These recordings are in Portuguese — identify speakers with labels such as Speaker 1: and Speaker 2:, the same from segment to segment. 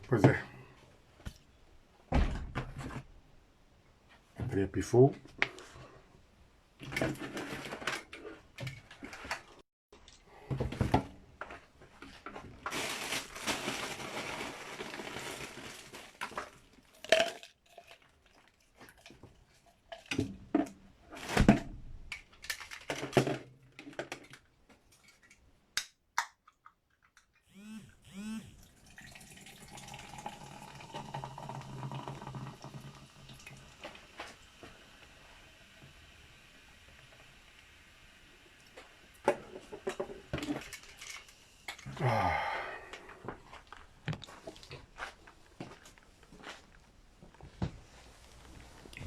Speaker 1: Pois é. Entrei a pifou.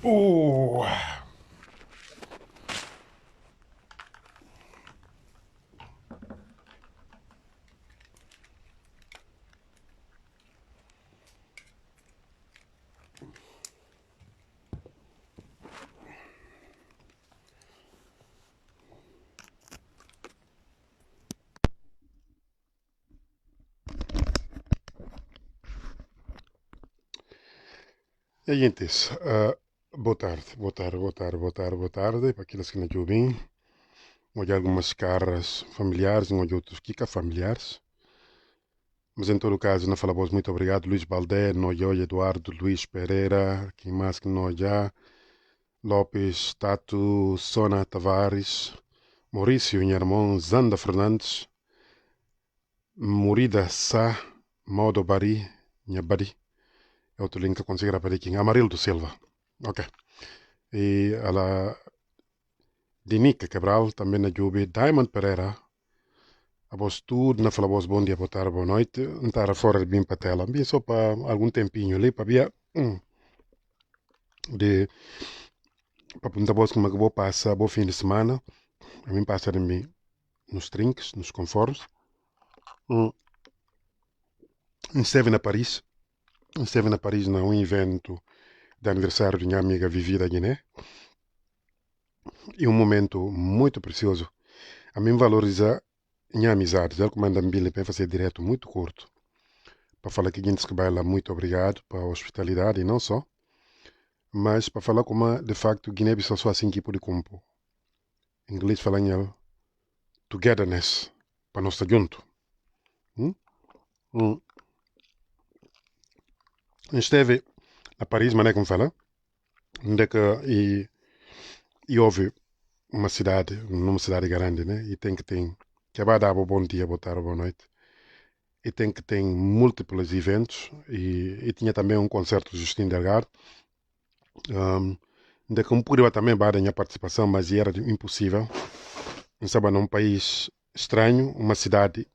Speaker 1: Oh! E aí, gentes, boa tarde, boa tarde, boa tarde, boa tarde, boa tarde, para aqueles que não ouvem. Hoje algumas caras familiares, hoje outros kika familiares. Mas em todo caso, não falamos muito obrigado, Luís Baldé, Noio, Eduardo, Luís Pereira, quem mais que nós já, Lopes, Tato, Sona Tavares, Maurício Inharmon, Zanda Fernandes, Murida Sá, Modo Bari, Nhabari. É outro link que eu consigo gravar aqui. Amarildo Silva. Ok. E a la Dinica Cabral, também na Jubi, Diamond Pereira, a voz tudo, na fala voz bom dia, boa tarde, boa noite, não estar fora de bem para tela, bem só para algum tempinho ali, para ver, de, para perguntar voz como é que vou passar, bom fim de semana, a mim passar em mim, nos trinques, nos conformes, esteve na Paris, esteve na Paris num evento de aniversário de minha amiga Vivi da Guiné, e um momento muito precioso, a mim valoriza minha amizade, já comanda me para fazer direto muito curto, para falar que a gente que vai lá, muito obrigado para a hospitalidade e não só, mas para falar como de facto Guiné-Bissau só assim que pode cumprir. Em inglês falam togetherness, para nós estar junto. Esteve a Paris, mas não é como fala, onde é que houve numa cidade grande, né? E tem que ter, que vai dar bom dia, boa tarde, boa noite. E tem que ter múltiplos eventos e tinha também um concerto de Justin Delgado. De que poderia também dar a minha participação, mas era impossível. Estava num país estranho, uma cidade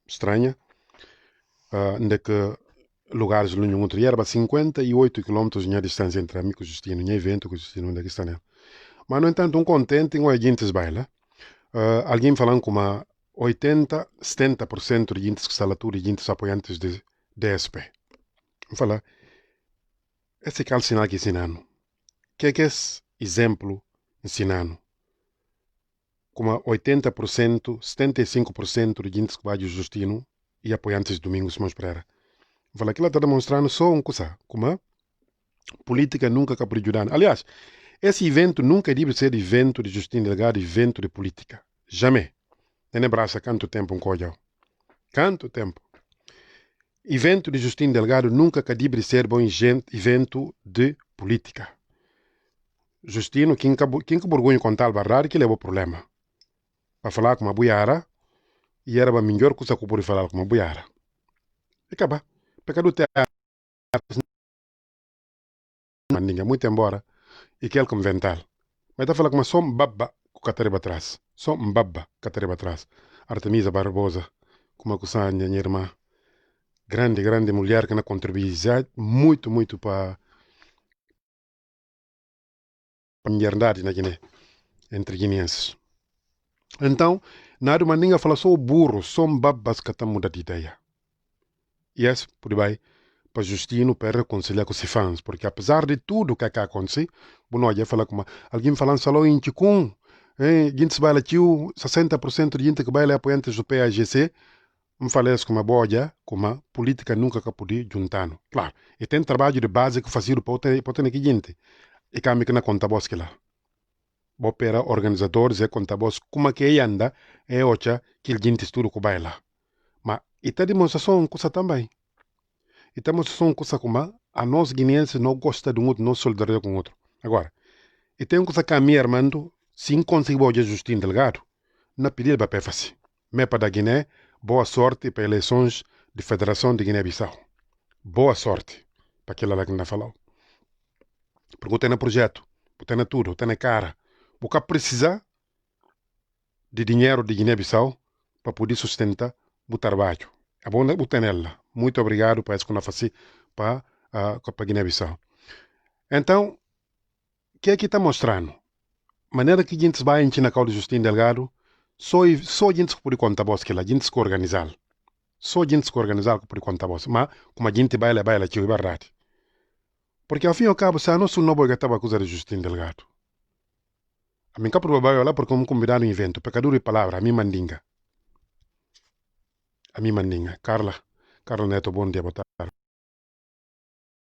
Speaker 1: estranha, onde que lugares de nenhum outro. E era 58 quilômetros de distância entre mim e o Justino, em evento com o Justino, onde é que está nele. Mas, no entanto, um contente, um agentes baila. Alguém falando como 80, 70% de gente que está lá, tudo de gente apoiantes de DSP. Fala, esse é o sinal que ensinando. Que é esse exemplo ensinando? Como 80%, 75% de gente que vai ao Justino e apoiantes de Domingos Simões Pereira. Fala, aquilo está demonstrando só uma coisa, como política nunca acabou ajudando. Aliás, esse evento nunca deve ser evento de Justino Delgado, evento de política. Jamais. Nem braça quanto tempo um cojão. Quanto tempo. Evento de Justino Delgado nunca deve ser bom evento de política. Justino, quem que burgonha contar barrar que levou problema. Para falar com uma buiara, e era a melhor coisa que eu pude falar com uma buiara. E acaba. Pecado ter ninguém muito embora e que ele convental. Mas está falando com uma só mbaba com catareba atrás. Só mbaba catareba atrás. Artemisa Barbosa, como a coisa minha irmã. Grande, grande mulher que não contribui muito, muito para a mulherandade na Guiné, entre guineenses. Então, nada mais ninguém fala só o burro, só mbabas que estão mudando de ideia. E esse, por aí, para Justino, para reconciliar com os fãs, porque apesar de tudo que aconteceu, bueno, já fala como alguém falando só em Chicum, gente se vai lá, 60% de gente que vai lá apoiantes do PAGC, falece como boja, como política nunca que podia juntando. Claro, e tem trabalho de base que fazer para ter que gente. E caminho que na conta boss que lá. Opera organizadores e conta boss como que anda é ocha que a gente estuda com baila. Mas e tá demonstração coisa também. E tá demonstração coisa como a nós guineenses não gosta de um outro, não solidariedade com o outro. Agora, e tem uma coisa que a minha Armando, se conseguir boa Justin Delgado, na pedida para PFC. Mepa da Guiné, boa sorte para eleições de Federação de Guiné-Bissau. Boa sorte para aquela lá que ainda falou. Porque tem projeto, tem tudo, tem cara. O que precisa de dinheiro de Guiné-Bissau para poder sustentar o trabalho. É bom botar nela. Muito obrigado para isso que nós fazemos para Guiné-Bissau. Então, o que é que está mostrando? Maneira que a gente vai em China de Justin Delgado, só a gente pode contar boas que a gente se organizar. Só a gente se organizar que pode contar boas. Mas como a gente vai lá, que é verdade. Porque ao fim e ao cabo, se a nossa não vai estava acusar de Justin Delgado. A mim cá provável lá porque como convidar um evento, pecador e palavra, a mim mandinga. A mim mandinga. Carla Neto, bom dia, boa tarde.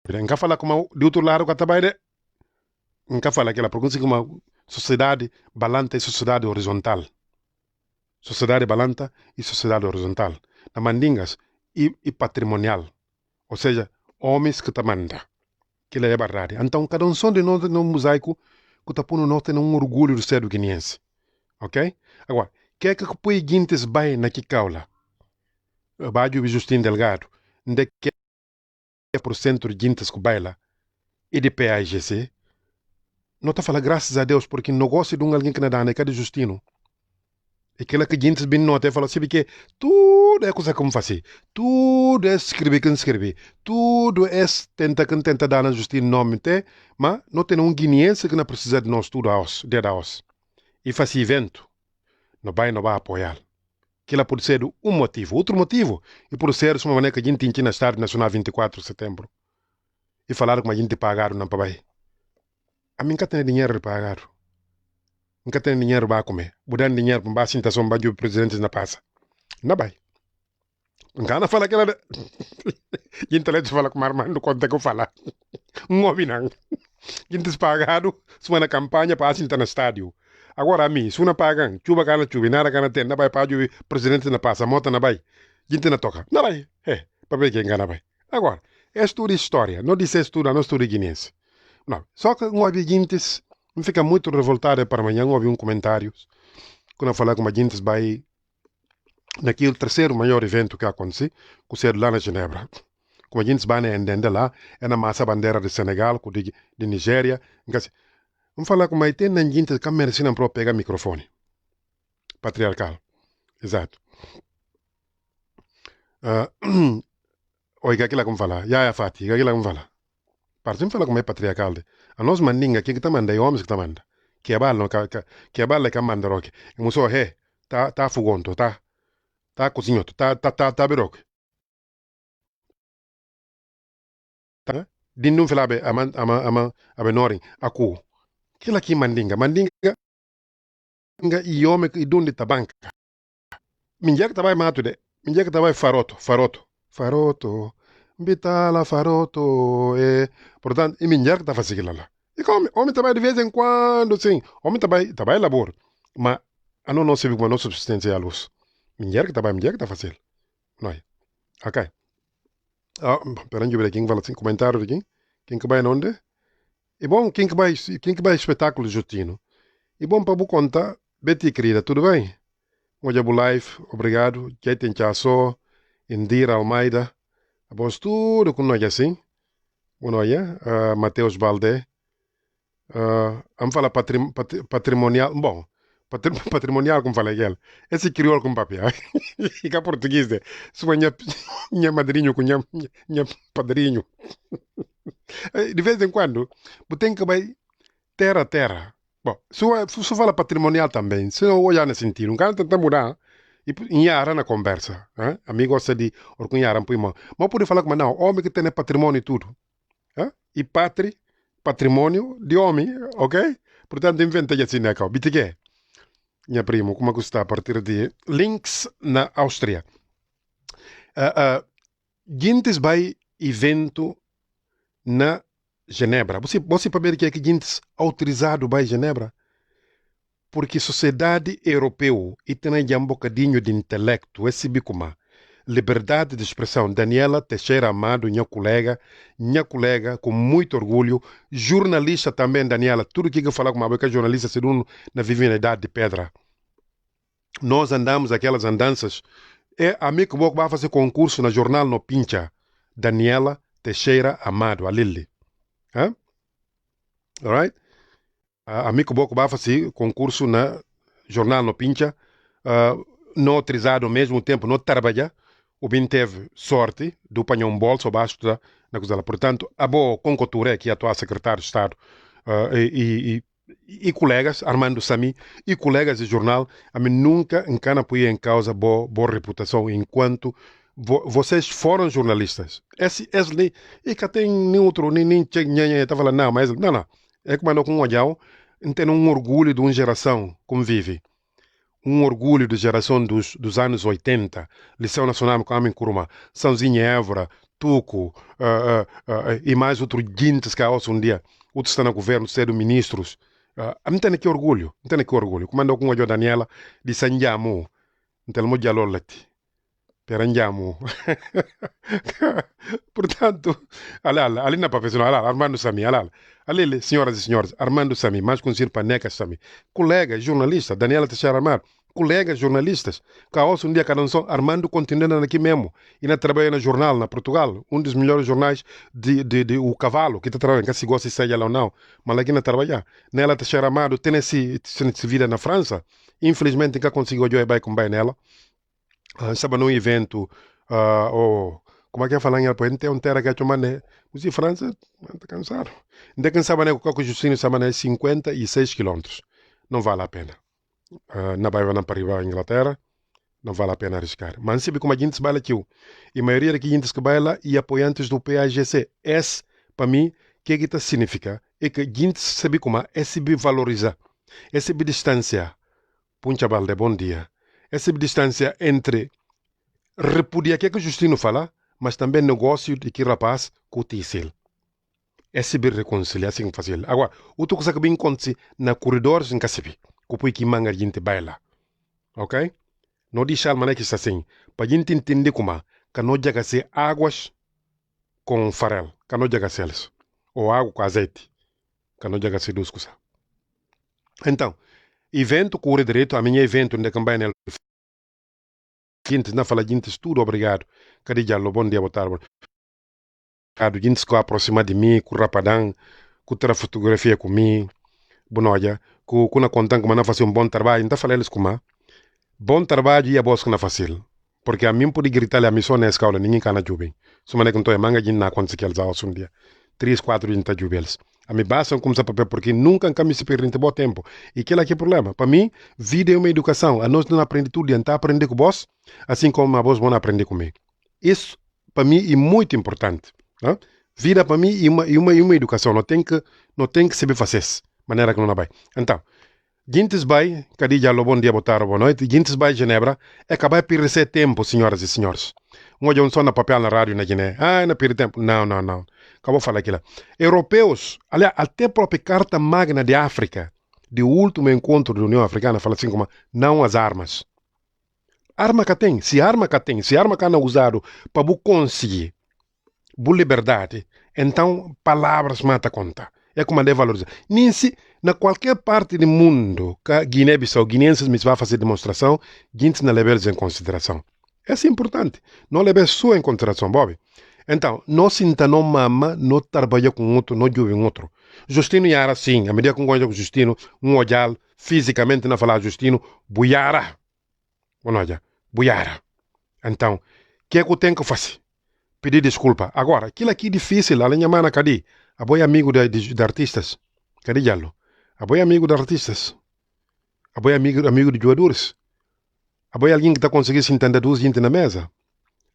Speaker 1: Nunca fala como de outro lado que está de. Nunca fala aquela, porque consegue uma sociedade balanta e sociedade horizontal. Sociedade balanta e sociedade horizontal. Na mandingas e patrimonial. Ou seja, homens que te manda. Que é verdade. Então, cada um de nós no mosaico que está pondo nós tem um orgulho de ser guineense. Ok? Agora, que é que põe guintes bem na que caula? Baixo e Justin Delgado. De que é por cento de guintes que baila e de PAIGC? Não está falando graças a Deus porque negócio de alguém que não dá, né? Cadê Justino? E aquela que gente bem nota fala assim que tudo é coisa como fazer. Tudo é escrever que escrever. Tudo é tenta dar na Justino nome, mas não tem um guineense que não precisa de nós tudo de nós. E faz evento. Não vai apoiar. Que ela pode ser um motivo. Outro motivo, e por ser uma maneira que a gente tinha na Estado Nacional 24 de setembro. E falar com a gente pagar não para vai. A mim nunca tem dinheiro para pagar. Nunca tem dinheiro para comer. Mudando dinheiro para baixo, então para o presidente na passa. Não vai. Nunca não fala aquela. Gente lá fala com o Armando conta que eu falar. Um homem não. Gente pagado, se uma campanha para assentar no estádio. Agora a mim, se uma pagam, chuva cana chuva, nada cana tem, não vai para o presidente na passa, mota não vai. Gente não toca. Não vai. Para ver quem gana vai. Agora, é tudo história. Não disse tudo, não estudo guinense. Não. Só que não havia gente. Me fica muito revoltado para amanhã, ouvi um comentário quando eu falar com a gente vai naquele terceiro maior evento que aconteceu, que ser lá na Genebra. Como a gente vai entender lá, é na massa bandeira de Senegal, de Nigéria. Vamos falar com a gente, na gente que merece não para pegar microfone. Patriarcal. Exato. Oiga, aquilo como falar. Já é fati, aquilo como falar. Para sempre falar como é patriarcal. A nós mandinga, quem que tá manda, é homens que tá manda. Que é bala, que é bala que manda roque. E mo so he, tá fugonto, tá cozinhoto, tá beroque. Tá? Dindum filabe abe noring, aku. Kila ki mandinga e homem e donde tabanca. Minjak tabai matu de, minjak tabai faroto. Bitala faroto, portanto, e minjak tá fazendo lá. E como, homem trabalha de vez em quando, sim. Homem trabalha labor. Mas, a não se viu uma não subsistência à luz. Minjak tá fazendo. Não é? Ok. Perante eu ver quem fala assim, comentário de quem? Quem que vai onde? E bom, quem que vai espetáculo justino? E bom, para você contar, Betty querida, tudo bem? Hoje é o live, obrigado. Já tem só, Indira Almeida. Após tudo com nós assim. Bueno, Mateus Balde. Vamos falar patrimonial. Bom, patrimonial, como falei ele. Esse crioulo com papel. Fica português, né? Sua minha madrinho com minha padrinho. De vez em quando, você tem que vai terra a terra. Bom, se fala patrimonial também, se não olhar nesse sentido, um cara tenta mudar. E inhara na conversa. Amigo gosta de orcunhar um pouco. Mas pode falar como não, homem que tem patrimônio e tudo. E patrimônio de homem, ok? Portanto, inventa assim, né? Bite que minha primo, como é que está a partir de Links na Áustria. Gintes vai evento na Genebra. Você pode ver que é que Gintes autorizado vai Genebra? Porque a sociedade europeia e tem um bocadinho de intelecto, esse bicuma. Liberdade de expressão. Daniela Teixeira Amado, minha colega, com muito orgulho. Jornalista também, Daniela. Tudo que eu falo com uma boca jornalista, se não na vive na idade de pedra. Nós andamos aquelas andanças. A mim que vou fazer concurso na jornal no Pincha. Daniela Teixeira Amado, a Lili. Alright? A mim que vou fazer concurso na jornal no Pincha. Não autorizado ao mesmo tempo, não trabalhar. O bem teve sorte de apanhar um bolso abaixo da coisa lá. Portanto, a boa concultura, que é a atual secretário de Estado, e colegas, Armando Sami, e colegas de jornal, a mim nunca encana põe em causa boa reputação enquanto vocês foram jornalistas. Esse lei, e que tem nem outro, nem tá falando, não, mas não. É como não com um olhão, tem um orgulho de uma geração como vive. Um orgulho de geração dos anos 80, Lição Nacional com Amin Kuruma, Sãozinho Évora, Tuco, e mais outros guintes que há um dia, outros estão no governo, sendo ministros. Não tem que orgulho, não tem que orgulho. Como andou com a Daniela, de Sanjamu, não tem muito dialolete. Peranjamu. Portanto, ali na profissional, Armando Sami, ali, senhoras e senhores, Armando Sami, mais conhecido para Neca Sami, colega, jornalista, Daniela Teixeira Amado, colegas jornalistas, que um dia cada um só, Armando continuando aqui mesmo, e na trabalha no jornal, na Portugal, um dos melhores jornais de O Cavalo, que está trabalhando, que se gosta de sair lá ou não, mas aqui na trabalhar. Nela Teixeira Amado tem esse vida na França, infelizmente nunca conseguiu jogar com bem nela. Estava num evento, como é que é falar em apoio? Tem um terra que é chamado, mas em França, está cansado. Ainda cansava, né? O que o Justino estava, né? 56 quilômetros. Não vale a pena. Na Baía, na Paribá, Inglaterra, não vale a pena arriscar. Mas sabe como a gente se baila aqui? E a maioria da gente que baila e apoiantes do PAGC. Esse, para mim, que isso significa? É que a gente sabe como é se valorizar. É se distância. Puncha balde, bom dia. Essa distância entre repudiar o que o Justino fala, mas também negócio de que rapaz cuticil. Essa é reconciliar assim fácil. Agora, outra coisa que bem acontece na corredores em Cacipi, que que manga a gente baila. Ok? Não deixar mané que está assim. Para a gente entender como que não chega a ser águas com farelo, que não chega a ser eles. Ou água com azeite, que não chega a ser duas coisas. Então, evento corre direito, a minha evento onde campanha nele. Gente, na fala gente, tudo obrigado. Cadê Jallo? Bom dia, boa tarde. Obrigado, gente que aproxima de mim, com rapadão, com tirar fotografia comigo, bonoja, com na conta que não fazer um bom trabalho. Então, falei eles como bom trabalho e a boa que não fácil. Porque a mim pode gritar a missão na escola, ninguém cana jubem. Se mané que não tô manga, gente não acontece que eles um dia. 3, 4 gente jubem eles. A mim basta como papel porque nunca me se perde bom tempo. E aquele aqui é o problema. Para mim, vida é uma educação. A nós não aprende tudo, então aprender com o boss, assim como a voz vão aprender comigo. Isso, para mim, é muito importante. Né? Vida, para mim, é uma educação. Não tem que saber fazer isso. Maneira que não vai. Então, Gintes vai, cadê já bom dia, boa tarde, boa noite. Gintes vai Genebra, é acabar de perder tempo, senhoras e senhores. Um olhão só na papel na rádio na Guiné. Não perde tempo. Não. Acabou de falar aquilo. Europeus, aliás, até a própria Carta Magna de África, do último encontro da União Africana, fala assim como, não as armas. Arma que tem, se arma que não usado para conseguir boa liberdade, então palavras mata conta. É como deve valorizar. Nem se, na qualquer parte do mundo, que Guiné-Bissau, guineenses me vai fazer demonstração, gente não leva eles em consideração. Isso é importante. Não leva só em consideração, Bob. Então, não sinta não mama, não trabalha com outro, não vive com outro. Justino Yara, sim, a medida que com Justino, um olhar fisicamente não falar Justino, buiara. Olha, buiara. Então, o que é que eu tenho que fazer? Pedir desculpa. Agora, aquilo aqui é difícil, a linha mana, cadê? A boia amigo de artistas. Cadê Jallo? A boia amigo de artistas. A boia amigo de jogadores. A boia alguém que está conseguindo se entender duas gente na mesa.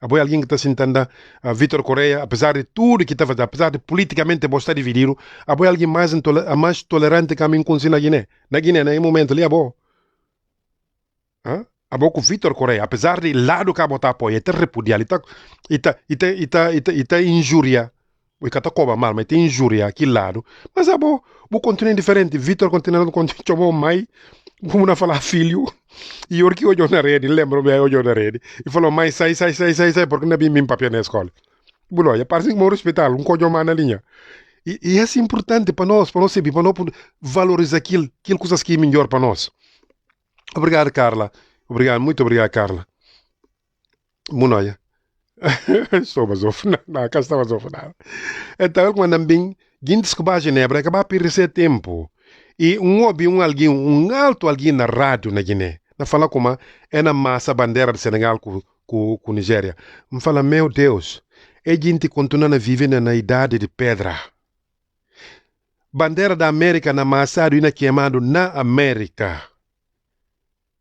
Speaker 1: A boia alguém que está se entendendo Vitor Correia, apesar de tudo que está fazendo, apesar de politicamente estar dividido, a boia alguém mais tolerante que a mim com na Guiné. Na Guiné, naquele momento, ali é bom. a boco Vitor Correia, apesar de lado que a bota apoia, está repudiar, está injúria, o que está coba mal, mas tem injúria aqui lado, mas a bo continua diferente, Vitor continua chamou mãe, como não falar filho, e o que olhou na rede, lembro bem, olhou na rede, e falou, mãe, sai, porque não é bem papel na escola. Buloia, parece que moro hospital, cojo na linha. E é importante para nós saber, para nós valorizar aquilo coisas que é melhor para nós. Obrigado, Carla. Muito obrigado, Carla. Buloia. Estou mais na cá estava ofenado. Então, quando também, guindes que vai a Genebra, acaba a perder tempo. E um alto alguém na rádio na Guiné, na fala como é na massa bandeira de Senegal com Nigéria. Me fala, meu Deus, a gente continua vivendo na idade de pedra. Bandeira da América na massa e na queimado na América.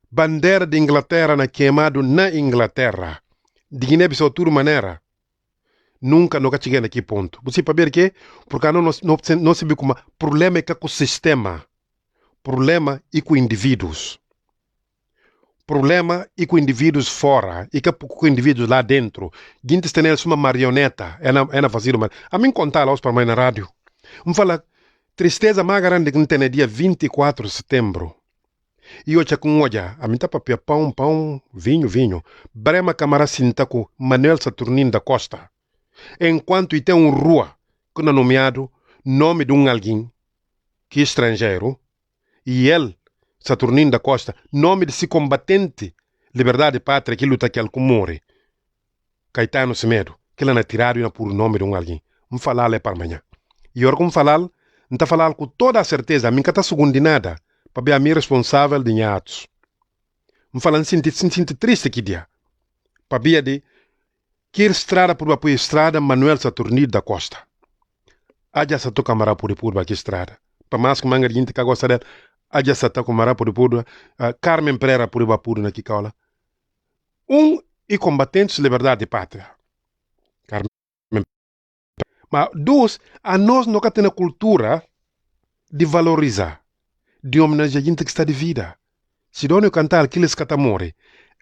Speaker 1: Bandeira de Inglaterra na queimado na Inglaterra. De Guiné-Bissau, de toda maneira. Nunca cheguei naquele ponto. Você para ver que? Porque não se vê como problema é com o sistema. Problema é com indivíduos. Problema é com indivíduos fora. E com indivíduos lá dentro. Guintes tem uma marioneta. É na fazer uma... A mim contar lá para mim na rádio. Me fala, tristeza mais grande que não tem dia 24 de setembro. E eu com olha, a mim tá para pão, vinho. Brema Camara Sinta com Manuel Saturnino da Costa. Enquanto tem rua que não nomeado nome de alguém que é estrangeiro, e ele, Saturnino da Costa, nome de si combatente, liberdade e pátria, que luta que ele morre. Caetano Semedo, que ele não tirado por nome de alguém. Vamos falar para amanhã. E agora como falar, não está falando com toda a certeza, a mim que está segundo de nada, para ver a mim responsável de atos. Vamos falar, sinto triste que dia. Para ver de que estrada por apoio estrada Manuel Saturnino da Costa. Aja sa to camara por aqui estrada. Para mais que manga de gente que gosta dela, aja sa to camara por Carmen Pereira por vapor na Kikaola. E combatentes de liberdade e pátria. Carmen. Mas dois, a nós não tem a cultura de valorizar, de homenagear a gente que está de vida. Se não cantar aqueles catamore,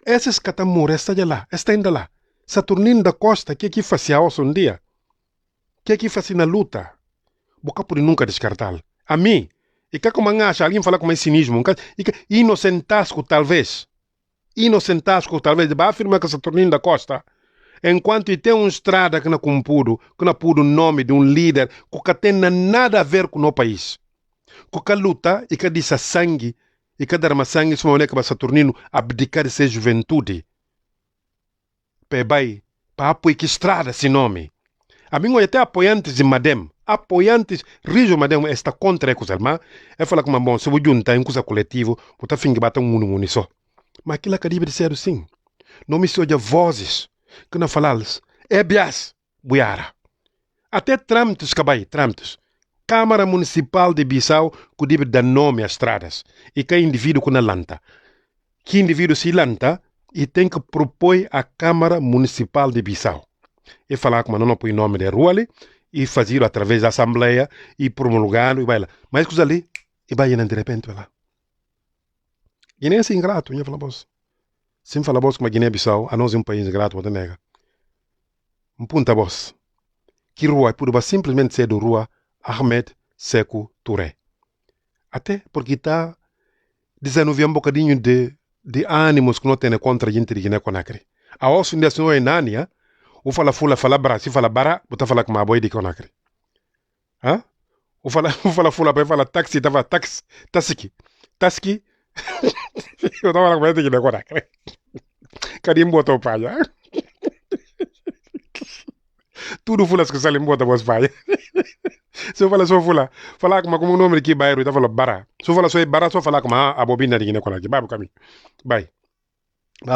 Speaker 1: esses catamore estão lá, estão ainda lá. Saturnino da Costa, que aqui fazia osso um dia, que aqui fazia na luta, boca por nunca descartá-lo. A mim, e que como acha, alguém fala com mais cinismo, e inocentasco talvez, vai afirmar que Saturnino da Costa, enquanto tem uma estrada que não pudo o nome de um líder, que não tem nada a ver com o país, que luta e que diz sangue, e que derrama sangue, se maneira que Saturnino abdicar de sua juventude, para apoiar que estrada esse nome. A mim, até apoiantes de Madem, Rijo Madem está contra a irmã, é falar com uma bom, se eu juntar em coisa coletivo, vou estar fim de bater um só. Mas aquilo é de ser assim. Não me soja vozes, que não falas, é bias, buiara. Até trâmites, Câmara Municipal de Bissau, que deve dar nome às estradas, e que indivíduo que não lanta. Que indivíduo se lanta, e tem que propor a Câmara Municipal de Bissau. E falar como não põe nome de rua ali, e fazer através da Assembleia, e promulgar, e vai lá. Mas coisa ali, e vai de repente lá. Guiné é ingrato, eu falo vos. Sem falar vos como a Guiné-Bissau, a nós é um país ingrato, não nega. Um ponto a vos. Que rua, pode simplesmente ser do rua Ahmed Sekou Touré. Até porque está desenvolvendo um bocadinho de ânimos que não tem contra a gente de Guiné-Conakry. A osso ainda se não é nania, ou fala bara, se fala bara, você fala com uma boia de Conakry. Hã? Ou fala para fala táxi, tava táxi, eu tava com de Guiné-Conakry. Cadê botou o pai? Tudo fulas que saem bota vos pai. Se eu falar só falar como o nome aqui bairro, eu falo bara. Se eu falar só bara, só falar como a bobina de Guiné-Conakry. Vai pro caminho. Vai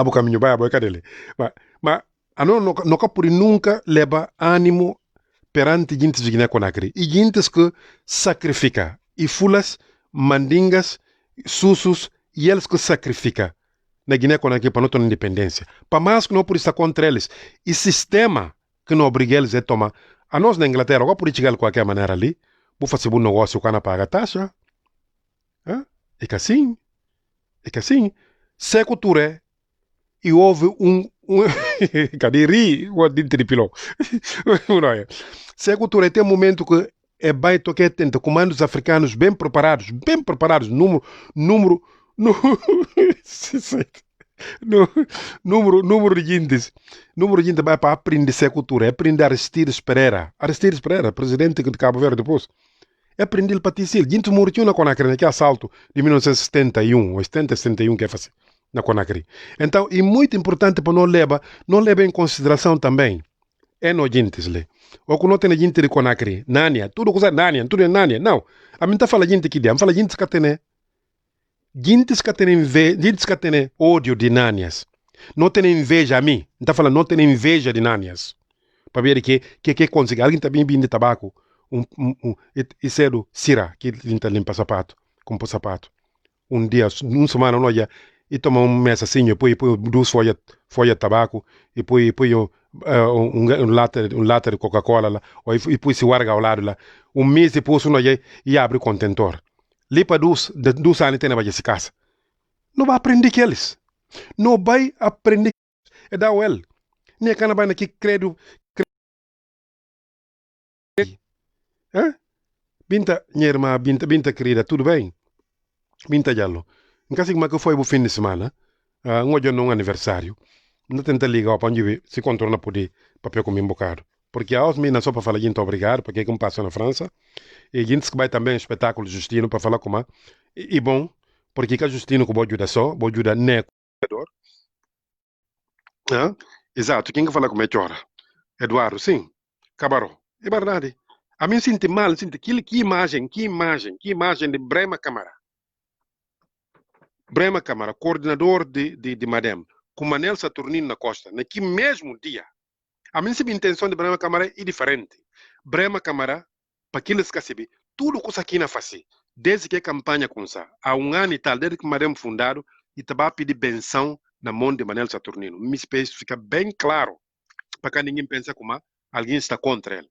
Speaker 1: pro caminho, cadê ele? Mas a não por nunca leva ânimo perante gente de Guiné-Conakry. E gente que sacrifica. E fulas, mandingas, sussus, e eles que sacrificam na Guiné-Conakry para não ter independência. Para mais que não por estar contra eles. E sistema que não obriga eles a tomar. A nós na Inglaterra, agora por chegar de qualquer maneira ali, vou fazer um negócio que não paga taxa. É que assim. Sekou Touré e houve cadê ri? O de tripilou. Se cultura tem um momento que é baito que tenta comandos africanos bem preparados, número, nu- número de índices. Número de índices vai para aprender essa cultura, é aprender Aristides Pereira. Aristides Pereira, presidente de Cabo Verde depois. É aprender para ti, gente morreu na Conakry, que assalto de 1971, ou 70, 71 que é fácil na Conakry. Então, é muito importante para não levar em consideração também é nojentes le. Ou quando tem gente de Conakry, Nania, tudo coisa Nania, tudo é Nania. Não, a mim tá fala gente que dia, fala gente que tem gente que tem ódio de Nanias. Não tem inveja a mim. Não tá falando não tem inveja de Nanias. Para ver que consegue. Alguém também vindo de tabaco, e cedo Sira, que limpa sapato, com sapato. Dia, semana não ia e toma mês assim, e põe duas folhas de tabaco, e põe lata de Coca-Cola lá, e põe se guarda ao lado lá. Mês depois não ia e abre o contentor. Ali para duas anos tem na esse casa. Não vai aprender que eles. Não vai aprender. É da UEL. Nem cana vai aqui credo. Binta, minha irmã, Binta querida, tudo bem? Binta Jallo. Em caso que foi o fim de semana, hoje é um aniversário. Não tenta ligar para onde se contorna poder papel como um bocado. Porque a OSMI não só para falar gente obrigado, porque é como passa na França, e gente que vai também espetáculo Justino para falar como e bom, porque que a Justino que vou ajudar só, vou ajudar nem ah? Exato, quem que fala como é chora? Eduardo, sim, Cabaró, é verdade. A mim sinto mal, sinto que imagem de Brema Câmara, coordenador de Madem, com Manel Saturnino na Costa, naquele mesmo dia. A minha intenção de Brema Câmara é diferente. Brema Câmara, para aqueles que sabem, tudo que aqui na face, desde que a campanha começou, há ano e tal, desde que Madem fundado, e estava a pedir benção na mão de Manel Saturnino. Me espécie fica bem claro, para que ninguém pense como alguém está contra ele.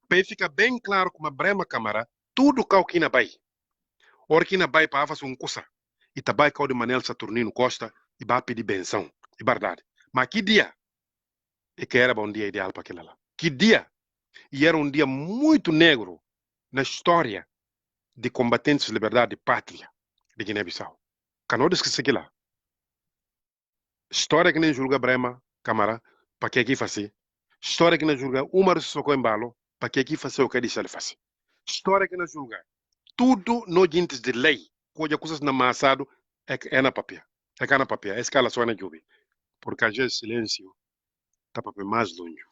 Speaker 1: Para ficar bem claro como a Brema Câmara, tudo que aqui na Bahia, ora que na Bahia para fazer um coisa, e também de Manel Saturnino Costa e vai pedir benção. É verdade. Mas que dia? E que era um dia ideal para aquilo lá. Que dia? E era um dia muito negro na história de combatentes de liberdade e pátria de Guiné-Bissau. Canoa esquece aquilo lá. História que nem julga Brema, Câmara, para que aqui fazer. História que não julga Umar Sissoko Embalo, para que aqui fazer o que disse ele fazer. História que não julga tudo no diante de lei, cuja coisas na massado é na papel. É cá na papel, é escala só na juve. Porque às vezes silêncio está para mais longe.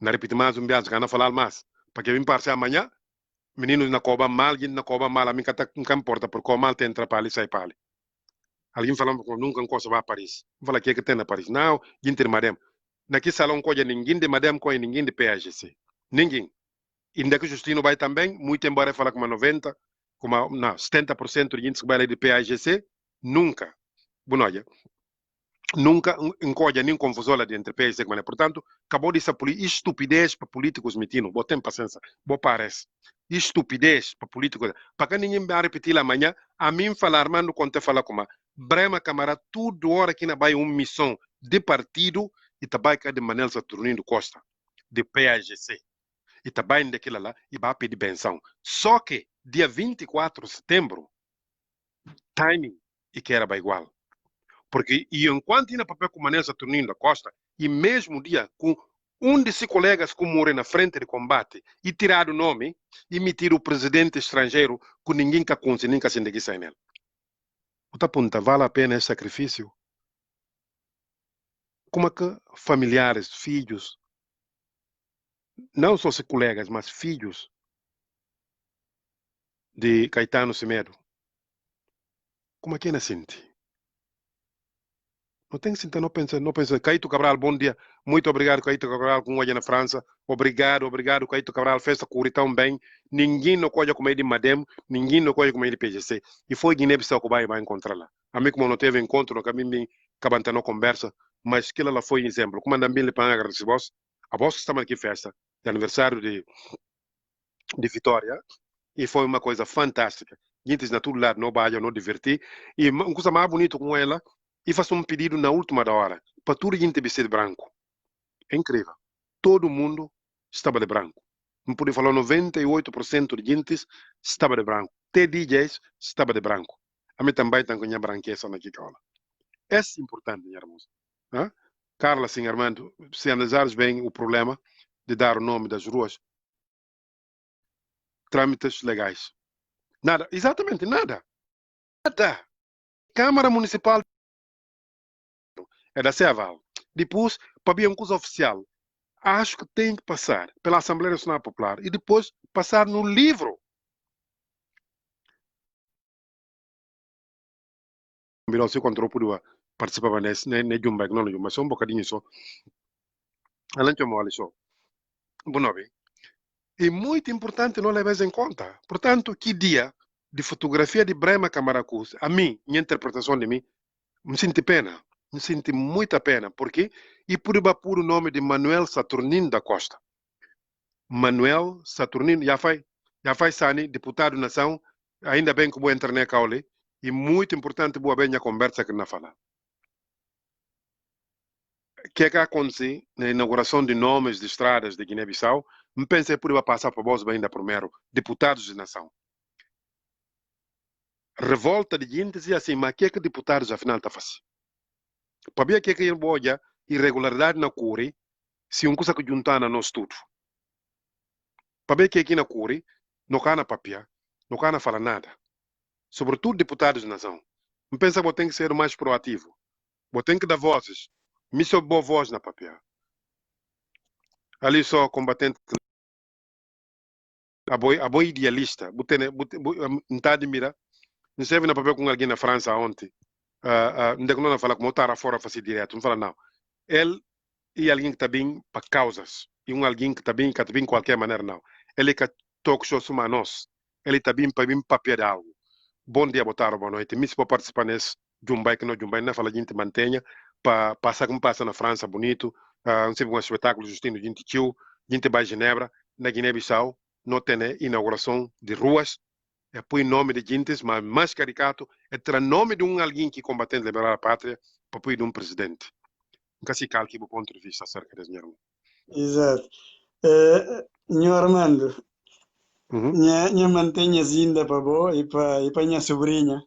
Speaker 1: Não repete mais um bias, não falar mais. Porque vim passar amanhã, meninos na cobra mal, gente na cobra mal, a mim não importa, porque o mal tem entra para ali, sai para ali. Alguém falando que nunca encosta vai a Paris. Fala que tem na Paris. Não, gente de madame. Naquele salão coja ninguém de madame, coja ninguém de PAGC. Ninguém. Ainda que o Justino vai também, muito embora fala como 90, como não, 70% de gente que vai de PAGC, nunca. Bueno, olha, nunca encolha nem confusão lá dentro PAGC. Portanto, acabou de ser estupidez para políticos metindo. Botem paciência. Boa parece. Estupidez para políticos. Para que ninguém vai repetir amanhã, a mim falar, mano, quando te fala como Brema Câmara, tudo hora que na vai uma missão de partido e também que é de Manel Saturnino Costa, de PAGC. E também daquilo lá, e vai pedir benção. Só que, dia 24 de setembro, timing, e que era igual. Porque, e enquanto ia papel com Manel Saturnino da Costa, e mesmo dia com um de seus colegas que morreu na frente de combate, e tirar o nome, e emitir o presidente estrangeiro, com ninguém que conte, nem que se ninguém sai nele. Outra ponta, vale a pena esse sacrifício? Como é que familiares, filhos, não só seus colegas, mas filhos de Caetano Semedo, como é que ele sente? Não tem que sentar, não pensa. Caíto Cabral, bom dia. Muito obrigado, Caíto Cabral, com hoje na França. Obrigado, Caíto Cabral. Festa curte tão bem. Ninguém não pode comer de Madem, ninguém não pode comer de PGC. E foi Guiné-Bissau que vai encontrar lá. A mim, como não teve encontro, no caminho, cabantando conversa, mas aquilo lá foi um exemplo. Como andam bem, ele para agradecer a voz que estamos aqui festa, de aniversário de Vitória, e foi uma coisa fantástica. Gente na todo lado, não baia, não divertir. E uma coisa mais bonita com ela, e faço um pedido na última da hora, para tudo gente vestir de branco. É incrível. Todo mundo estava de branco. Não pude falar 98% de gente estava de branco. Até DJs estava de branco. A mim também tem que branqueza naquela cola. É importante, minha irmã. Carla, sim, Armando, se analisares bem o problema de dar o nome das ruas, trâmites legais. Nada, exatamente nada. Nada. Câmara Municipal é da Ceval. Depois, para vir um curso oficial, acho que tem que passar pela Assembleia Nacional Popular e depois passar no livro. Se encontrou por participar nesse, né, Jumba, não, mas só um bocadinho só. Além de mole só. Bom, é muito importante não levar em conta. Portanto, que dia de fotografia de Brema Camaracus, a mim, minha interpretação de mim, me senti pena. Me senti muita pena, porque e por o nome de Manuel Saturnino da Costa. Manuel Saturnino, já faz Sani, deputado da nação, ainda bem que vou entrar na caule, e muito importante boa bem a conversa que na fala. O que aconteceu na inauguração de nomes de estradas de Guiné-Bissau, me pensei por passar para vós ainda primeiro, deputados de nação. Revolta de gente e assim, mas o que deputados afinal está fazendo? Para ver o que é boa irregularidade na cure, se um coisa que juntar na nosso tudo. Para ver o que é na cure, não cana papia, não cana fala nada. Sobretudo deputados de nação. Me pensa que tem que ser mais proativo. Vou ter que dar vozes. Me sou boa voz na papia. Ali só combatente a boa idealista. Não está admira. Não serve na papel com alguém na França ontem. Não fala como estar fora fazer direto. Não fala não. Ele e alguém que está bem para causas. E alguém que está bem de qualquer maneira não. Ele que toca só a nós. Ele está bem para papel de algo. Bom dia, boa tarde, boa noite. Me se para participar nesse Jumbai que não Jumbai, não fala de gente mantenha para passar como passa na França, bonito. Não sei um espetáculo justino de gente tio, gente vai Genebra, na Guiné-Bissau, não tem inauguração de ruas, é põe nome de gente, mas mais caricato é ter nome de alguém que combatente liberar a pátria para pôr de um presidente. Nunca se calque o ponto de vista acerca desse dinheiro.
Speaker 2: Exato. Senhor Armando,
Speaker 1: Uhum.
Speaker 2: minha mantenha ainda para boa e para minha sobrinha.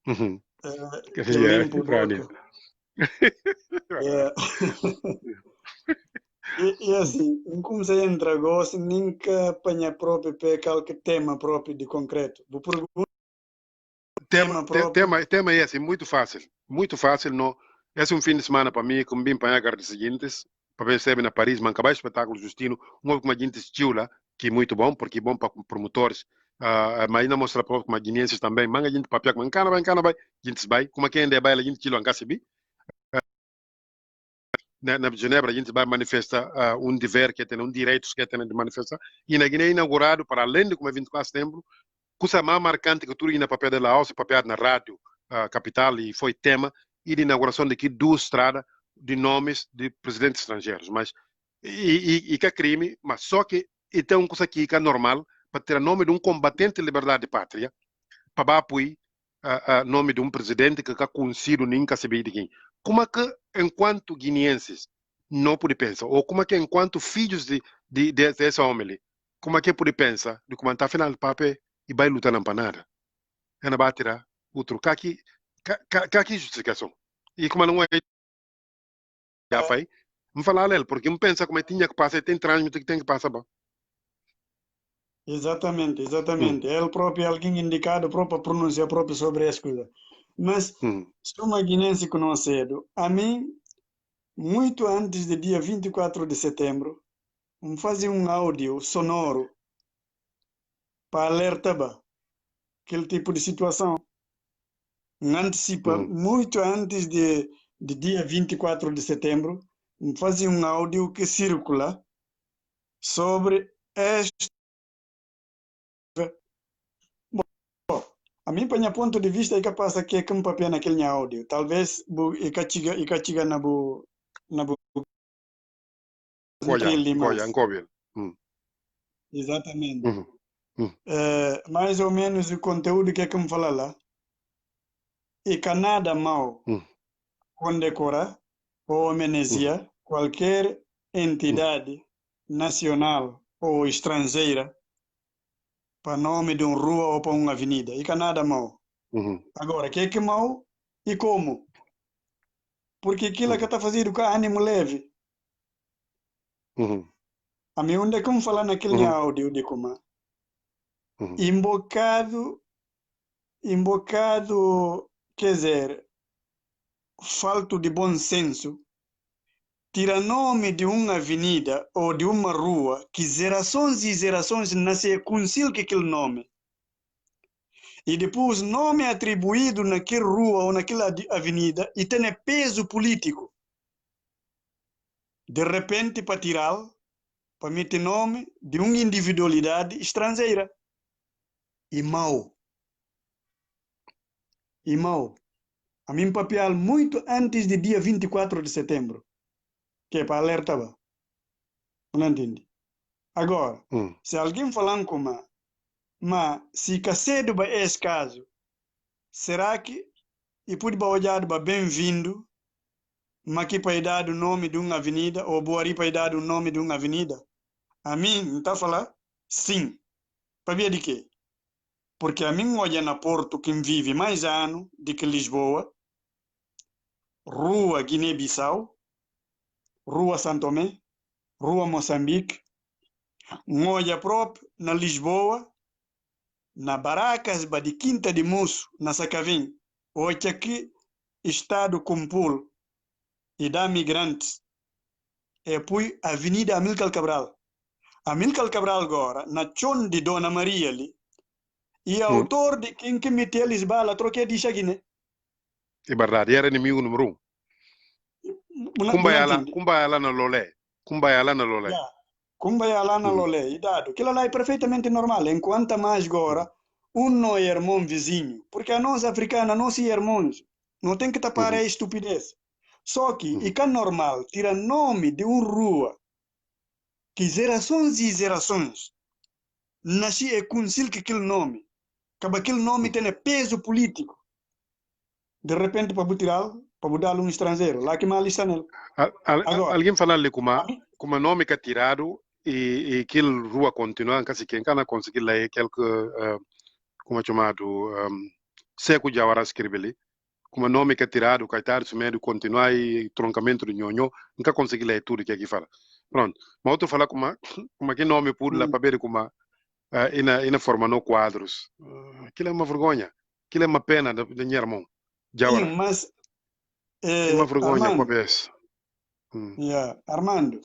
Speaker 1: Uhum.
Speaker 2: Que limpo boca. E assim, comecei a entrar gosto, nunca apanha próprio pé qualquer tema próprio de concreto. Vou perguntar
Speaker 1: tema é assim, muito fácil. Muito fácil. Não. Esse é um fim de semana para mim, como bem para a de seguintes, para ver na Paris, mas acabar espetáculo Justino, com a gente estilo lá, que é muito bom, porque é bom para promotores. Mas ainda mostra para os guineenses também. Manga gente papel, mancana, vai, gente vai. Como quem ainda vai, a gente tilo a bi. Na Genebra, a gente vai manifestar um dever que tem, um direito que tem de manifestar. E na Guiné é inaugurado, para além de como é 24 de setembro, coisa mais marcante que tudo na papel da Laos, papel na rádio capital e foi tema e de inauguração daqui duas estradas de nomes de presidentes estrangeiros, mas que é crime, mas só que tem uma coisa que é normal para ter nome de um combatente de liberdade de pátria, para apoiar nome de um presidente que é conhecido nem que sabe de quem. Como é que enquanto guineenses não pode pensar, ou como é que enquanto filhos desse homem, como é que pode pensar de como está afinal papel e vai lutar na panada. Ela vai tirar outro. Aqui justificação. E como não é já faz, me falar ele, porque me pensa como é que tinha que passar, tem trânsito que tem que passar.
Speaker 2: Exatamente. Ele próprio é alguém indicado, própria pronúncia própria sobre as coisas. Mas, sou uma guinense que não cedo. A mim, muito antes do dia 24 de setembro, fazia um áudio sonoro para alertar aquele tipo de situação. Antecipa, muito antes de dia 24 de setembro, fazia um áudio que circula sobre este. Bom, a mim, para ponto de vista, é capaz que é um papel naquele áudio. Talvez e cachiga na
Speaker 1: Goya.
Speaker 2: Exatamente. Mais ou menos o conteúdo que é que me fala lá. e Canadá mau condecorar ou homenagear qualquer entidade nacional ou estrangeira para nome de uma rua ou para uma avenida. E Canadá mau. Agora, que é que mau e como? Porque aquilo que está fazendo com ânimo leve. A mim, onde é que eu falar naquele áudio de como? Embocado, quer dizer, falta de bom senso, tira nome de uma avenida ou de uma rua que gerações e gerações nasceram com aquele nome. E depois nome atribuído naquela rua ou naquela avenida e tem peso político. De repente, para tirá-lo, para meter nome de uma individualidade estrangeira. E mau. E mau. A mim papel muito antes do dia 24 de setembro. Que é para alertar. Não entendi. Agora, se alguém falar com mas se cedo para esse caso, será que e pode olhar para bem-vindo, mas que para dar o nome de uma avenida ou boari para dar o nome de uma avenida? A mim, não está falar? Sim. Para ver de quê? Porque a mim olha na Porto que vive mais ano do que Lisboa, Rua Guiné-Bissau, Rua Santo Tomé, Rua Moçambique, olha próprio na Lisboa, na Baracas, de Quinta de Musso, na Sacavim, hoje aqui, Estado Compul e da Migrantes, e poi Avenida Amílcar Cabral. Amílcar Cabral agora, na chão de Dona Maria ali, e autor de quem que meteu eles bala, troquei de Chaguiné.
Speaker 1: É verdade, era inimigo número 1. Kumbaya lá na Lolé. Kumbaya lá na Lolé.
Speaker 2: Yeah. Kumbaya lá na Lolé, e dado. Aquilo lá é perfeitamente normal, enquanto mais agora, não é irmão vizinho. Porque a nós africanos, nós somos irmãos. Não tem que tapar a estupidez. Só que, e que é normal, tira nome de uma rua que gerações e gerações nasci e conheci aquele nome. Que aquele nome tem peso político. De repente, para tirá-lo, para dar um estrangeiro. Lá que mal está nele.
Speaker 1: Agora, alguém falando como nome que é tirado e aquele rua continua, que se quem can conseguir lá como é chamado, Seco Jawara escreve como nome que é tirado, que é meio continuar e troncamento de nhonho, nunca consegui ler tudo que aqui fala. Pronto. Mas outro fala como que nome por lá para ver como ina forma no quadros. Aquilo é uma vergonha. Aquilo é uma pena de minha irmão. Jawara.
Speaker 2: Sim, mas
Speaker 1: é uma vergonha para ver.
Speaker 2: Armando.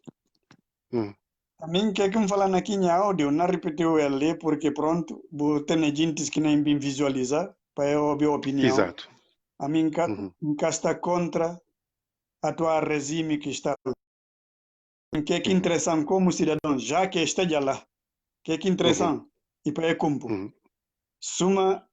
Speaker 2: A mim que me falar aqui em áudio, não repetiu ele porque pronto, tem gente que nem bem visualizar para eu ouvir a opinião.
Speaker 1: Exato.
Speaker 2: A mim que está contra a tua regime que está. Que é que interessante como cidadão, já que está lá. Que é que interessante e para cumprir. Suma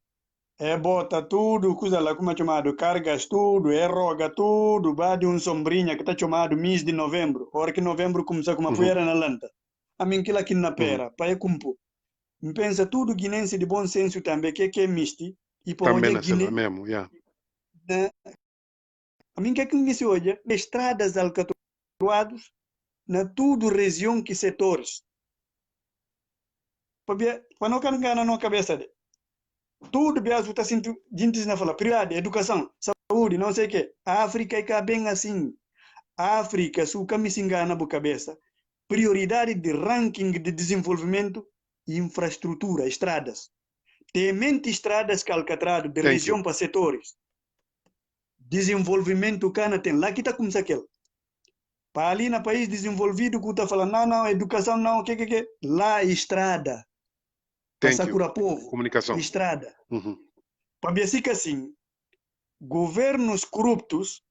Speaker 2: é bota tudo, coisa lá como é chamado, cargas tudo, é roga tudo, vai de sombrinha que está chamado mês de novembro. Hora que novembro começa com uma poeira na lanta. A mim que aqui na pera, para cumprir. Pensa tudo guinense de bom senso também, que é misti. E para
Speaker 1: também
Speaker 2: onde Guiné.
Speaker 1: Mesmo, yeah.
Speaker 2: A mim que me se olha, estradas alcatroados, na tudo região que setores. Para não carregar na cabeça de. Tudo biaso está sendo gente na fala, prioridade, educação, saúde, não sei o quê. A África é bem assim. A África, se o caminho se engana na cabeça, prioridade de ranking de desenvolvimento e infraestrutura, estradas. Temente estradas calcatrado de região para setores. Desenvolvimento cana tem. Lá que está como aquele. Para ali no país desenvolvido, que está falando, não, educação não, o que. Lá estrada. Para curar povo.
Speaker 1: Comunicação.
Speaker 2: Estrada. Para ver assim, governos corruptos,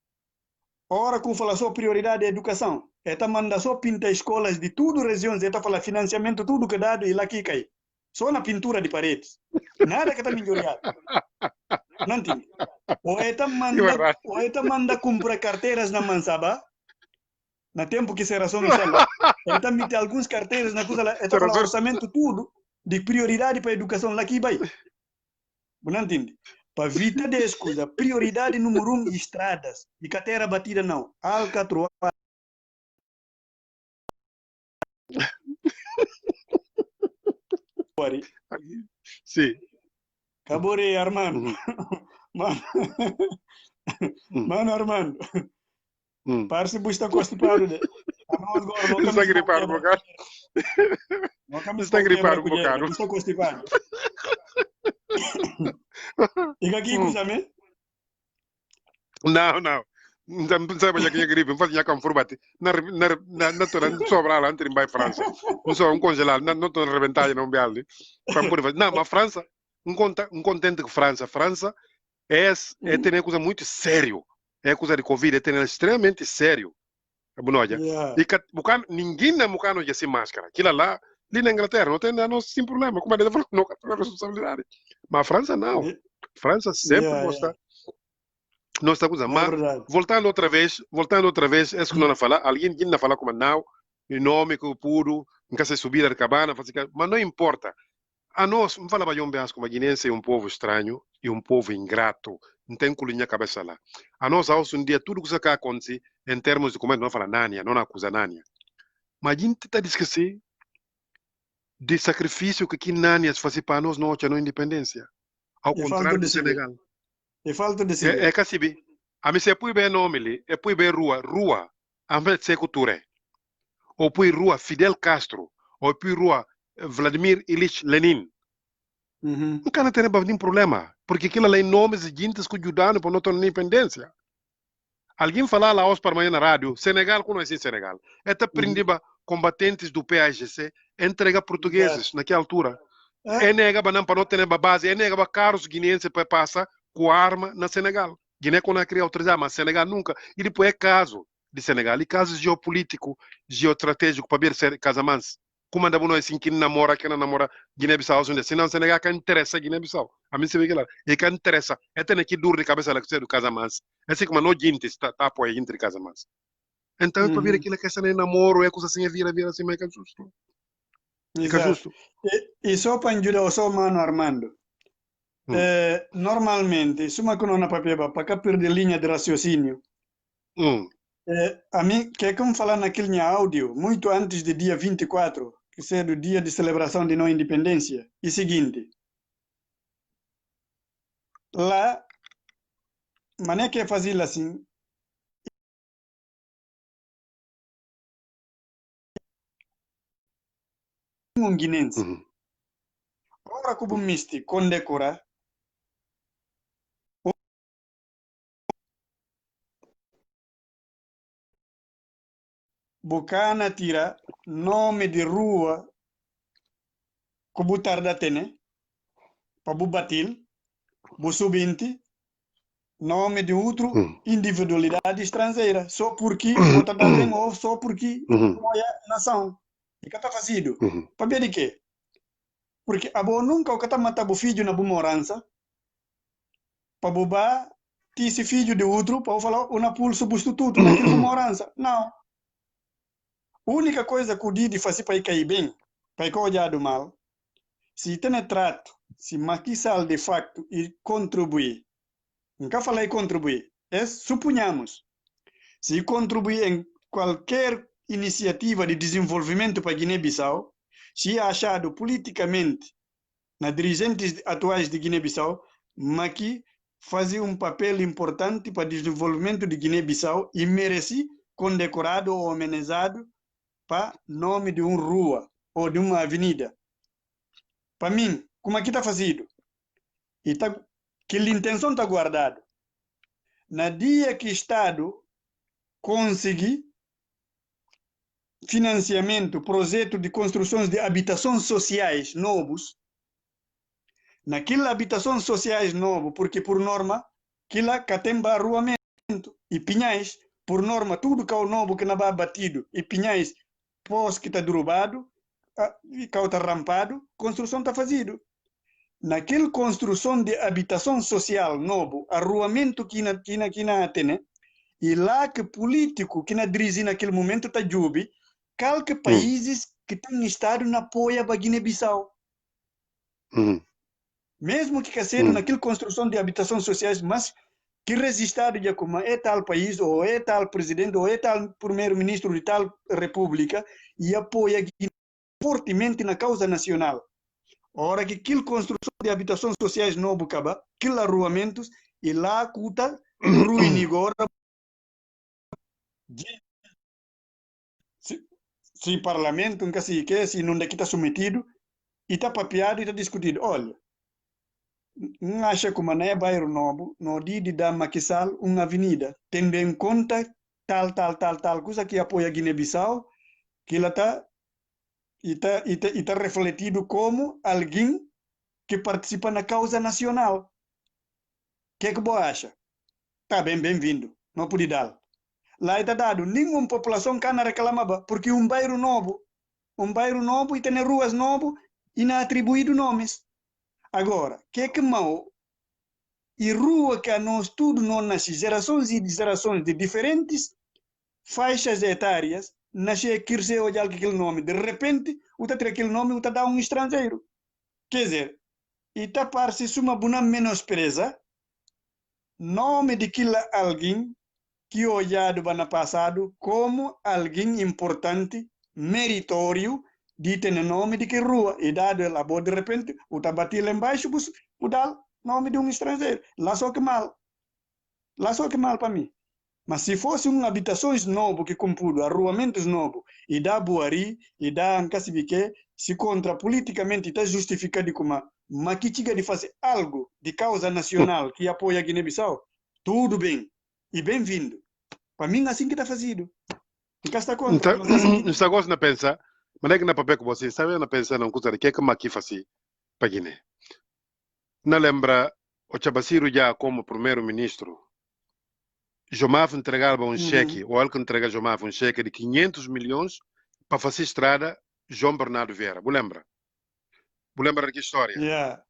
Speaker 2: ora que fala só prioridade é educação. Eta manda só pinta escolas de tudo regiões, eta fala financiamento, tudo que dado e lá que cai. Só na pintura de paredes. Nada que está melhorado. Não entende? Ou eta manda comprar carteiras na Mansaba, na tempo que Serração está lá. Eta mete algumas carteiras na coisa lá, eta fala orçamento tudo de prioridade para a educação lá que vai. Não entende? Para vida de escusa, prioridade número 1, estradas. E carteira batida não. Alcatroa.
Speaker 1: Sim.
Speaker 2: Cabore, Armando. Mano, mano, Armando. Parece que está constipado.
Speaker 1: Ele está gripado um bocado.
Speaker 2: Ele está gripado um bocado. Está constipado. E aqui, cusame?
Speaker 1: Não. Não sabe onde é que é gripe, não faz nada com furbate. Na tora sobra lá entre em França. Não só congelado, não estou reventar não bealde. Não, mas França, contente com França. França é ter coisa muito sério. É coisa de Covid, é ter extremamente sério.
Speaker 2: Yeah.
Speaker 1: E ninguém na mucano já se máscara. Aquilo lá, ali na Inglaterra, não tem nada sem problema. Como é que não tem responsabilidade? Mas a França não. França sempre mostra. Não está coisa. Mas voltando outra vvez, é isso que não fala. Alguém não fala como não, o nome que puro, nunca se subir a cabana, mas não importa. A nós, não fala para como a guinense é um povo estranho e um povo ingrato. Não tem colinha cabeça lá. A nós, um dia, tudo que isso acontece, em termos de como não fala Nânia, não acusa Nânia. Mas a gente está a esquecer de sacrifício que Nânia faz para nós não na independência. Ao contrário do Senegal.
Speaker 2: E falta de
Speaker 1: É que assim, a mim se põe bem nome ali, é põe bem rua, a mim se cultura. Ou põe rua Fidel Castro, ou põe rua Vladimir Ilyich Lenin. Não can ter nenhum problema, porque aquilo lá é nomes de gente que ajudaram para nossa independência. Alguém falar lá hoje para amanhã na rádio, Senegal, conhece Senegal. Esta prendeva combatentes do PAGC, entrega portugueses naquela altura. É nega para não ter base, é nega para carros guineenses para passar com arma na Senegal. Guiné quando não queria autorizar, mas Senegal nunca. E depois é caso de Senegal, e caso geopolítico, geoestratégico para ver ser casamentos. Como anda nós assim que namora Guiné-Bissau, onde se não Senegal que interessa Guiné-Bissau. A mim se vê que lá, e que interessa, é ter aqui duro de cabeça lá que do casamento. É assim como não gente está apoiando entre casamentos. Então, para ver aquilo que é namoro, é coisa assim, vira assim, mas é justo.
Speaker 2: É justo. E só para ajudar o seu mano Armando. Normalmente, se uma coisa não papel para perder linha de raciocínio. A mim, que é como falar naquele áudio, muito antes do dia 24, que é do dia de celebração de não independência, e seguinte. Lá, mané que é fazer assim, um guinense. Ora como misti, condecora, Bocana tira nome de rua que butar da tene, para bubatil, subinte, nome de outro individualidade estrangeira, só porque bota da tem ou só porque apoia a nação. E que está fazendo? Para ver de quê? Porque a boa nunca o que está matando o filho na bumorança, para bubar, esse filho de outro, para falar uma pulso substituto naquele bumorança. Não. A única coisa que o Didi faz para ir cair bem, para ir olhar do mal, se tem trato, se maquisal de facto e contribuir, nunca falei contribuir, é suponhamos, se contribuir em qualquer iniciativa de desenvolvimento para Guiné-Bissau, se é achado politicamente na dirigentes atuais de Guiné-Bissau, Maqui fazia um papel importante para o desenvolvimento de Guiné-Bissau e merece condecorado ou homenageado para nome de uma rua ou de uma avenida. Para mim, como aqui está fazendo, e tá, que a intenção está guardada. Na dia que o Estado conseguir financiamento, projeto de construções de habitações sociais novos, naquelas habitações sociais novas, porque por norma, aquilo tem barruamento, e pinhais, por norma, tudo que é o novo que não vai batido, e pinhais, pós que está derrubado, e que está rampado, construção está fazendo. Naquela construção de habitação social novo, arruamento que na tem, e lá que político que na dirige naquele momento está jubi, calque países que têm estado na apoia para Guiné-Bissau. mesmo que caseiro naquela construção de habitações sociais, mas que resistado já como é tal país, ou é tal presidente, ou é tal primeiro-ministro de tal república, e apoia fortemente na causa nacional. Ora que aquela construção de habitações sociais não acaba, aqueles arruamentos, e lá cuta ruim agora. Se parlamento, nunca se quer, se não está submetido, e está papeado e está discutido. Olha, não acha que não é bairro novo, no dia de dar Maquisal uma avenida, tendo em conta tal coisa que apoia Guiné-Bissau, que ela está refletido como alguém que participa na causa nacional. O que você acha? Está bem-vindo, não pode dar. Lá está dado, nenhuma população cana reclamava, porque um bairro novo e tem ruas novas e não atribuído nomes. Agora, que mal e rua que nós tudo não nasce gerações e gerações de diferentes faixas etárias, nasce que se olhar aquele nome, de repente, o tá aquele nome, o tá dá um estrangeiro. Quer dizer, e tá parece uma boa menospreza nome de aquele alguém que olhado no passado como alguém importante, meritório, de ter nome de que rua, e dado ela, de repente, o tá batido lá embaixo, o dá nome de um estrangeiro. Lá só que mal para mim. Mas se fosse uma habitações novo que compudo, arruamentos novo, e dá buari, e dá ancasibique, se contra politicamente está justificado como mas que chega de fazer algo de causa nacional que apoia a Guiné-Bissau, tudo bem, e bem-vindo. Para mim, assim que está fazido. Nunca está contra.
Speaker 1: Então, está gostando de pensar, mas é que na papel que você sabe, na pensar não custa de que é que aqui faz para Guiné. Não lembra o Chabasiru já como primeiro-ministro, Jomaf entregava um cheque, ou ele que entrega a Jomaf um cheque de 500 milhões para fazer estrada João Bernardo Vieira. Você lembra? Você lembra que história?
Speaker 2: Yeah.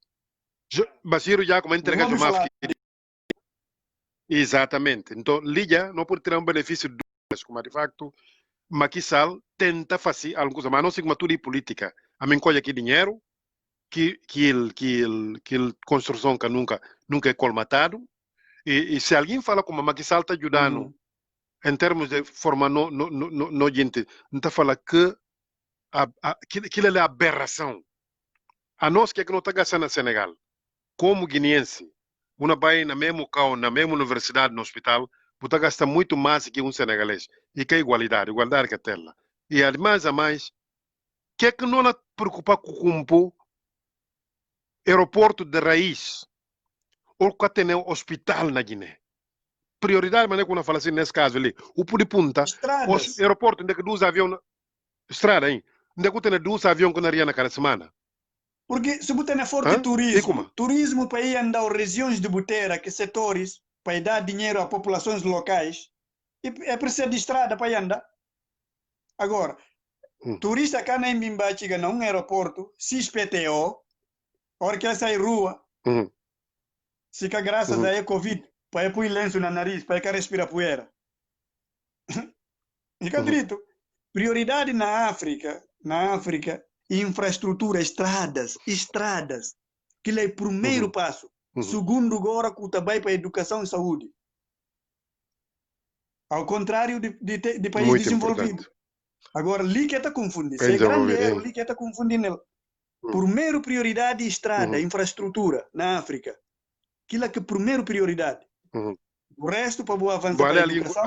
Speaker 1: Basiru já como entrega a Jomaf. Exatamente. Então, Lídia não pode ter um benefício de como de facto, Maquisal tenta fazer alguma coisa, mas não sei como tudo é política. A mim colhe aqui dinheiro, que construção que nunca é colmatado, e se alguém fala como a Maquisal está ajudando, em termos de forma no gente, não está falando que aquilo é aberração. A nós que é que não está gastando na Senegal, como guineense, uma vai na mesma cão, na mesma universidade, no hospital, você gasta muito mais que um senegalês. E que é igualdade que é tela. E ademais, que é que não nos preocupa com o aeroporto de raiz, ou que tem um hospital na Guiné? Prioridade, mas quando fala assim, nesse caso ali, o por de punta, o aeroporto, onde que dois aviões, estrada, hein? Onde que tem dois aviões que não iria naquela semana?
Speaker 2: Porque se você tem forte turismo para ir andar regiões de Butera, que setores, para dar dinheiro a populações locais, é preciso de estrada para andar. Agora, turista cá na Mbimba chega num aeroporto, CISPTO, hora que sai rua, se que graças a Covid, para pôr lenço na nariz, para que respira poeira. Fica drito. Prioridade na África, infraestrutura, estradas, que é o primeiro passo. Segundo, agora, que vai para a educação e saúde. Ao contrário de país
Speaker 1: muito
Speaker 2: desenvolvido.
Speaker 1: Importante.
Speaker 2: Agora, ali que está confundindo. Se é grande erro, ali que está confundindo. Primeiro prioridade, estrada, infraestrutura na África. Aquilo é que é primeiro prioridade. O resto, para boa avançar para a educação.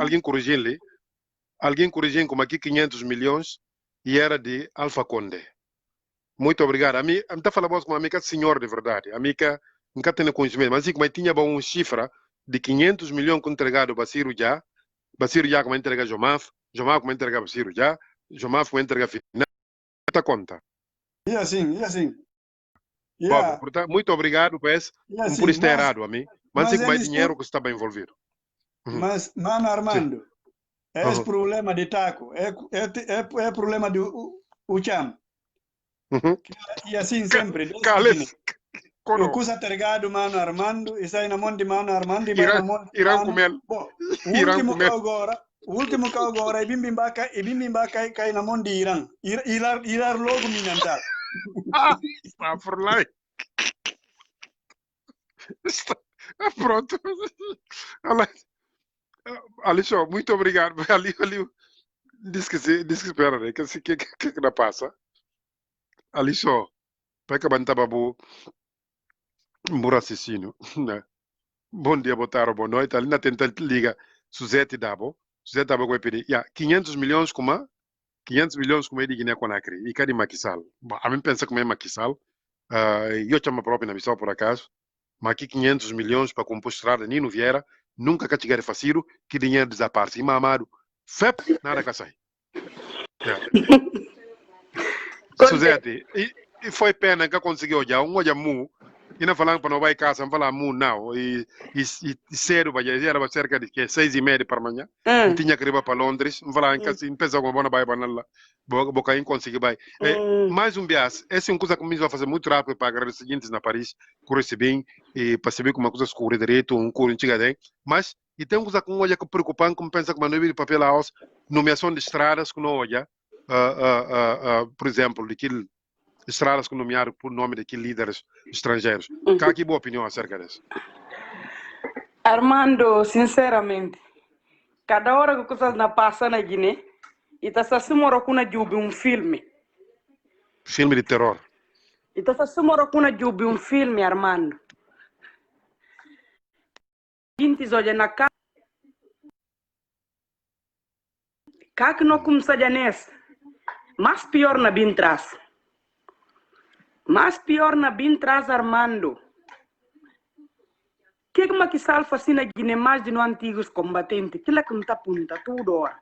Speaker 1: Alguém corrigindo como aqui 500 milhões e era de Alfa Conde. Muito obrigado. A mim está falando com uma amiga senhor de verdade. A amiga nunca tem conhecimento, mas como tinha uma cifra de 500 milhões que entregado Basiru já como entrega Jomaf como entrega Basiru já, Jomaf como entrega final. Esta conta.
Speaker 2: E assim.
Speaker 1: Yeah. Portanto, muito obrigado, pues, por estar errado a mim. Mas é mais dinheiro que estava envolvido.
Speaker 2: Mas, mano Armando, esse problema de taco, é problema do Ucham. E assim sempre. O coisa tergado, mano Armando, e sai na mão de mano Armando, e vai na mão de
Speaker 1: Irão comer.
Speaker 2: O último que agora, e bim cai na mão de Irã. Irã logo minantar.
Speaker 1: Está por lá. Pronto. Alisson, muito obrigado. Ali, espera, né? Que não passa? Alisson, para que bantaba bu raciocínio, né? Bom dia, boa tarde, boa noite. Ali na tenta liga Suzete Dabo vai pedir, 500 milhões como 500 milhões como é de Guiné-Conakry, e cadê Maquissal? Bom, a mim pensa como é Maquissal, eu chamo a própria na missão por acaso, mas aqui 500 milhões para compor estrada, Nino Vieira, nunca que chegar facido, que dinheiro desaparece. E mamado, FEP, nada que sai. Suzete, e foi pena que conseguiu já, olha mu, e não falando para não vai casa, não falar mu não, e cedo, era cerca de 6:30 para amanhã, e tinha que ir para Londres, não falar em casa, pensa como não vai para lá, boca conseguir vai. Mais um bias, essa é uma coisa que me vai fazer muito rápido para agradecer os seguintes na Paris, que recebi, e para saber como a coisa escura direito, um coro em mas, e tem uma coisa que olha que preocupante, como pensa que não é de papel a nomeação de estradas que não olha, por exemplo, daquele estradas que nomearam por nome daqueles líderes estrangeiros. Qual é a boa opinião acerca disso?
Speaker 3: Armando, sinceramente, cada hora que coisas na passa na Guiné, e tá se mora com um filme.
Speaker 1: Filme de terror.
Speaker 3: E tá se mora com um filme, Armando. Gente, olha na casa. Que não começa a nessa. Mas pior na bem trás. Mas pior na bem trás, Armando. Que é que salva assim na Guiné mais de no antigos combatentes? Que é que não está punta tudo hora.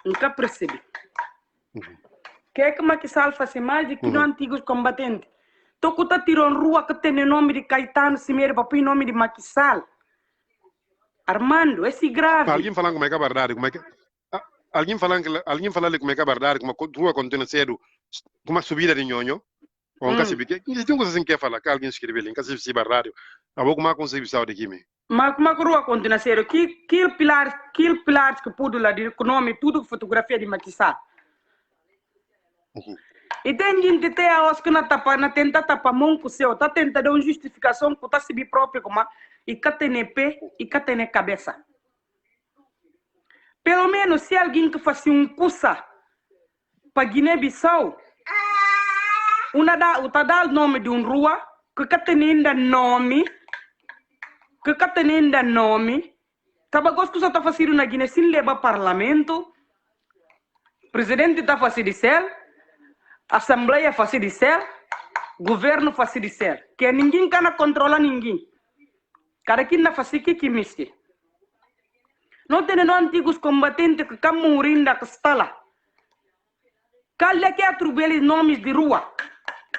Speaker 3: Nunca percebi. Que é que salva assim mais de que no antigos combatentes? Tô que tá tirando rua que tem o nome de Caetano Cimeiro para pôr o nome de Maquissal. Armando, esse grave.
Speaker 1: Alguém falando como é que é a verdade, como é que alguém falando como é que é a verdade, como a rua continua cedo, como a subida de nhonho. Ou nunca se que tem coisas assim que falar, que alguém escreveu ali, nunca se a rádio. A pouco mais consegue sair daqui, me.
Speaker 3: Mas como a rua continua cedo, que pilar que pudo lá de nome, tudo fotografia de Maquissal. E tem gente até a os que na tenta tapar mão com o seu, tá tentando dar uma justificação que tá se bi próprio como e cá tem pé e cá tem cabeça. Pelo menos se alguém que faz cursa para Guiné-Bissau, o dá o nome de rua que cá tem ainda nome, acaba gosto que só tá fazendo na Guiné sem levar parlamento, presidente tá fazendo céu, assembleia fazendo céu, governo fazendo céu, que ninguém cana controla ninguém. Cada quem na faz que misture. Não tem antigos combatentes que estão morindo que está lá. Calha que atribui nomes de rua.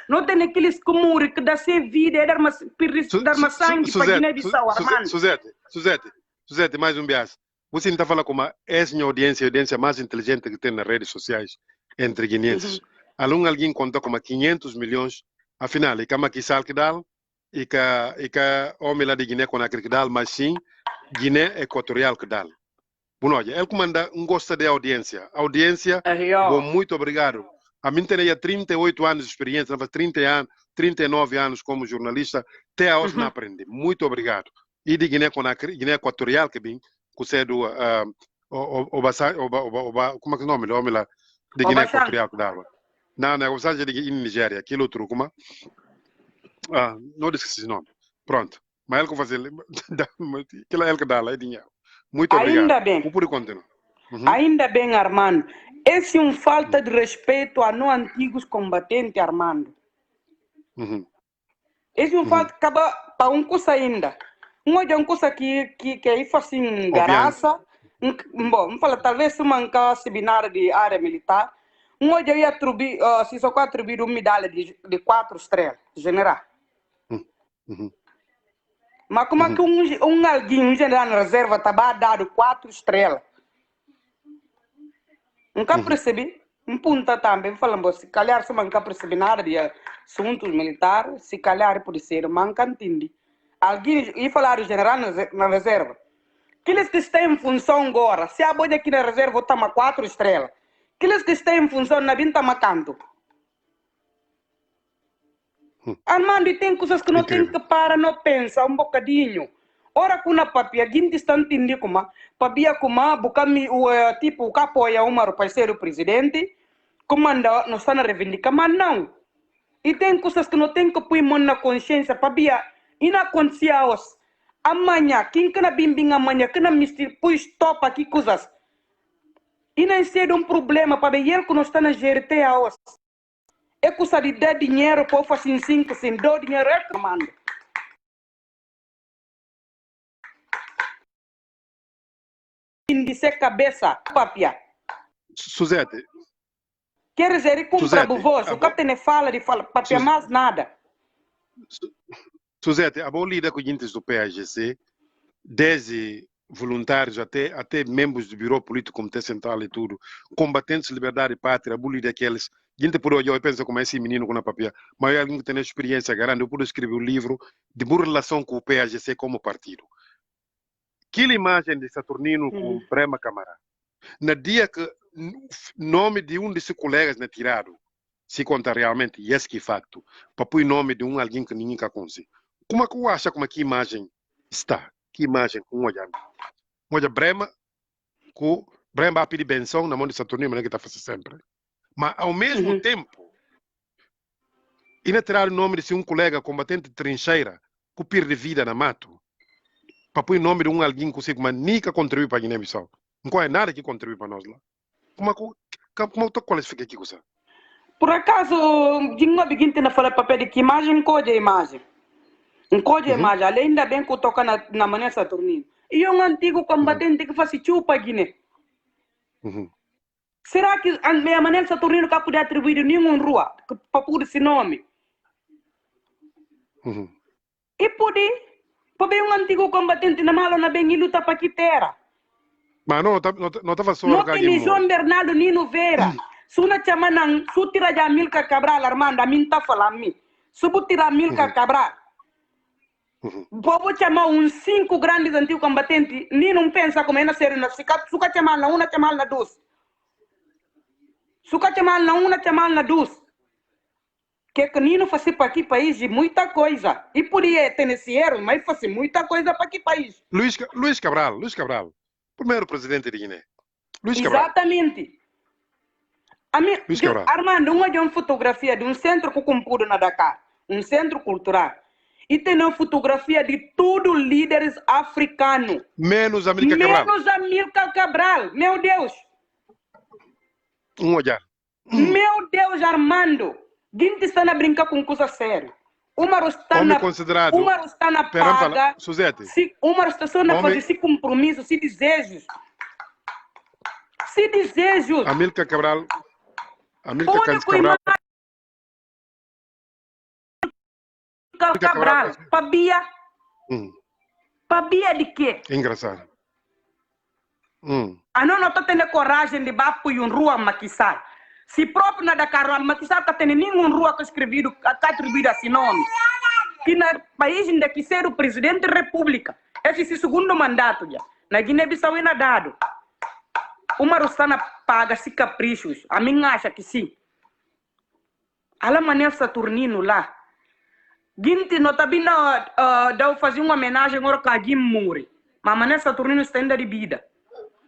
Speaker 3: Não tem aqueles que morrem que dá se vida, dar uma sangue para Guiné-Bissau, Armando.
Speaker 1: Suzete, mais um bias. Você não está falando como essa é a audiência mais inteligente que tem nas redes sociais entre guineenses. Alguém conta como 500 milhões, afinal, e que a Maquissal que dá, e que homem lá de Guiné-Conakry que dá, mas sim, Guiné Equatorial que dá. Bom, olha, ele comanda gosta de audiência. Audiência, bom, muito obrigado. A mim tem 38 anos de experiência, 39 anos como jornalista, até a hoje não aprendi. Muito obrigado. E de Guiné-Conakry, Guiné Equatorial que vem, que você é do como é que é o nome? O homem lá de Guiné Equatorial que dava. Não, o Bassang de Nigéria, aquilo outro, como não esqueci o nome. Pronto. Mas ele que faz aquilo é ele que dá lá, é dinheiro. Muito obrigado.
Speaker 3: Ainda bem. Ainda bem, Armando. Esse é falta de respeito a não antigos combatentes, Armando. Esse é falta para coisa ainda. Uma coisa que aí faz assim, graça. Bom, fala, talvez uma seminário de área militar. Dia ia atribuir, se só atribuir uma medalha de 4 estrelas, general. Mas como é que alguém, general na reserva, estava dado 4 estrelas? Nunca percebi. Um ponto também, falando, se calhar se nunca percebi nada de assuntos militares, se calhar pode ser, mas nunca entendi. Alguém ia falar o general na reserva. Aqueles que estão em função agora, se a boia aqui na reserva está 4 estrelas, aqueles que estão em função na vinta canto. Armando, tem coisas que não tem
Speaker 1: Incrível.
Speaker 3: que parar, não pensar um bocadinho. Ora, com a papia, a gente está entendendo como papia como bucami o tipo o apoia o parceiro presidente, comanda não está na reivindicar, mas não. E tem coisas que não tem que pôr mão na consciência, papia, e na consciência amanhã, quem que na bimbing amanhã, que na mistura, pois topa aqui coisas. E não é um problema, papia, ele que não está na GRT a os. É coisa de dar dinheiro para fazer 5, sem dar dinheiro, é que manda. Índice cabeça, papia.
Speaker 1: Suzete,
Speaker 3: Quer dizer, ele cumpre
Speaker 1: Suzete,
Speaker 3: voz, o capitão não fala de fala, papia mais nada.
Speaker 1: Suzete, a boa lida com gente do PAGC, desde voluntários até membros do Bureau Político, Comitê Central e tudo, combatentes de liberdade e pátria, a boa lida daqueles, gente por hoje, eu penso como esse menino com a papia, mas alguém que tem experiência grande, eu pude escrever um livro de boa relação com o PAGC como partido. Aquela imagem de Saturnino com Brema Camará, no dia que o nome de um desses colegas é tirado, se conta realmente, e esse que facto, para pôr o nome de alguém que ninguém conhece. Como é que eu acho como que imagem está? Que imagem com olha Brema, com Brema a pedir benção na mão de Saturnino, que está fazendo sempre. Mas ao mesmo tempo, ainda tirar o nome de um colega combatente de trincheira que perde vida na mato, para pôr o nome de alguém que consigo, mas nunca contribui para a Guiné-Bissau. Não é nada que contribui para nós lá. Como eu qualifico aqui, coisa?
Speaker 3: Por acaso, dingo beginte na falar papel de que imagem, code a imagem. Um code a imagem, além da bem que toca na maneira Saturnino. E um antigo combatente que faz chupa Guiné. Será que a minha maneira Saturnino que poder atribuir nenhum rua para pôr esse nome? E poder um antigo combatente na mala na bem e luta para que terra.
Speaker 1: Mas não estava só
Speaker 3: não tem João Bernardo Nino Vera. Se uma chama não, se tira já Milka Cabral Armando, a mim está falando mim. Se eu tirar Milka Cabral, vou chamar uns 5 grandes antigos combatentes, nem não pensa como é na série, se eu chamar na uma, chamar na duas. Se eu chamar na uma, chamar na duas. Que Nino faz para aqui país muita coisa. E podia ter nesse erro, mas faz muita coisa para aqui país.
Speaker 1: Luís Cabral, primeiro presidente de Guiné. Luís Cabral.
Speaker 3: Exatamente. Armando, uma fotografia de um centro que comprou na Dakar, um centro cultural. E tem uma fotografia de todos os líderes africanos.
Speaker 1: Menos Amílcar Cabral.
Speaker 3: Menos Amílcar Cabral. Meu Deus.
Speaker 1: Um olhar.
Speaker 3: Meu Deus, Armando. Gente está a brincar com coisa séria. Uma está na paga.
Speaker 1: Suzete.
Speaker 3: Uma está a fazer esse compromisso, se desejos.
Speaker 1: Amílcar Cabral. Cabral.
Speaker 3: Cabral. Pabia. Pabia de quê?
Speaker 1: Engraçado.
Speaker 3: A não estou tendo coragem de bater em rua maquissar. Se próprio na Dakar, maquissar está tendo nenhuma rua que escrevido, atribuído assim nome. Que no país ainda que ser o presidente da república. Esse é o segundo mandato já. Na Guiné-Bissau ainda dado. Uma Rostana paga se caprichos. A mim acha que sim. A maneira Saturnino lá. Ginti não está bem dá fazer uma homenagem agora que a Gim morre. Mas a maneira Saturnino está ainda de vida.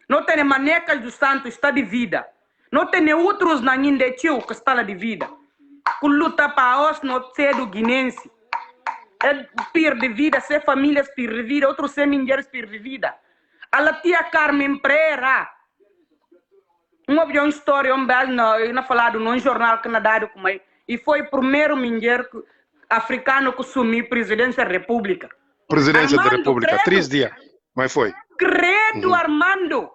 Speaker 3: Não tem manecas do santo está de vida. Não tem outros na Nindetio que está lá de vida. Que luta para os não ser do guinense. É perde vida, ser famílias perde vida, outros ser mulheres perde vida. A tia Carmen Pereira. Uma história, não falado num jornal canadá como é. E foi o primeiro mulher africano que assumiu a presidência da República.
Speaker 1: Presidência
Speaker 3: Armando,
Speaker 1: da República,
Speaker 3: credo.
Speaker 1: 3 dias. Mas foi.
Speaker 3: Credo, Armando.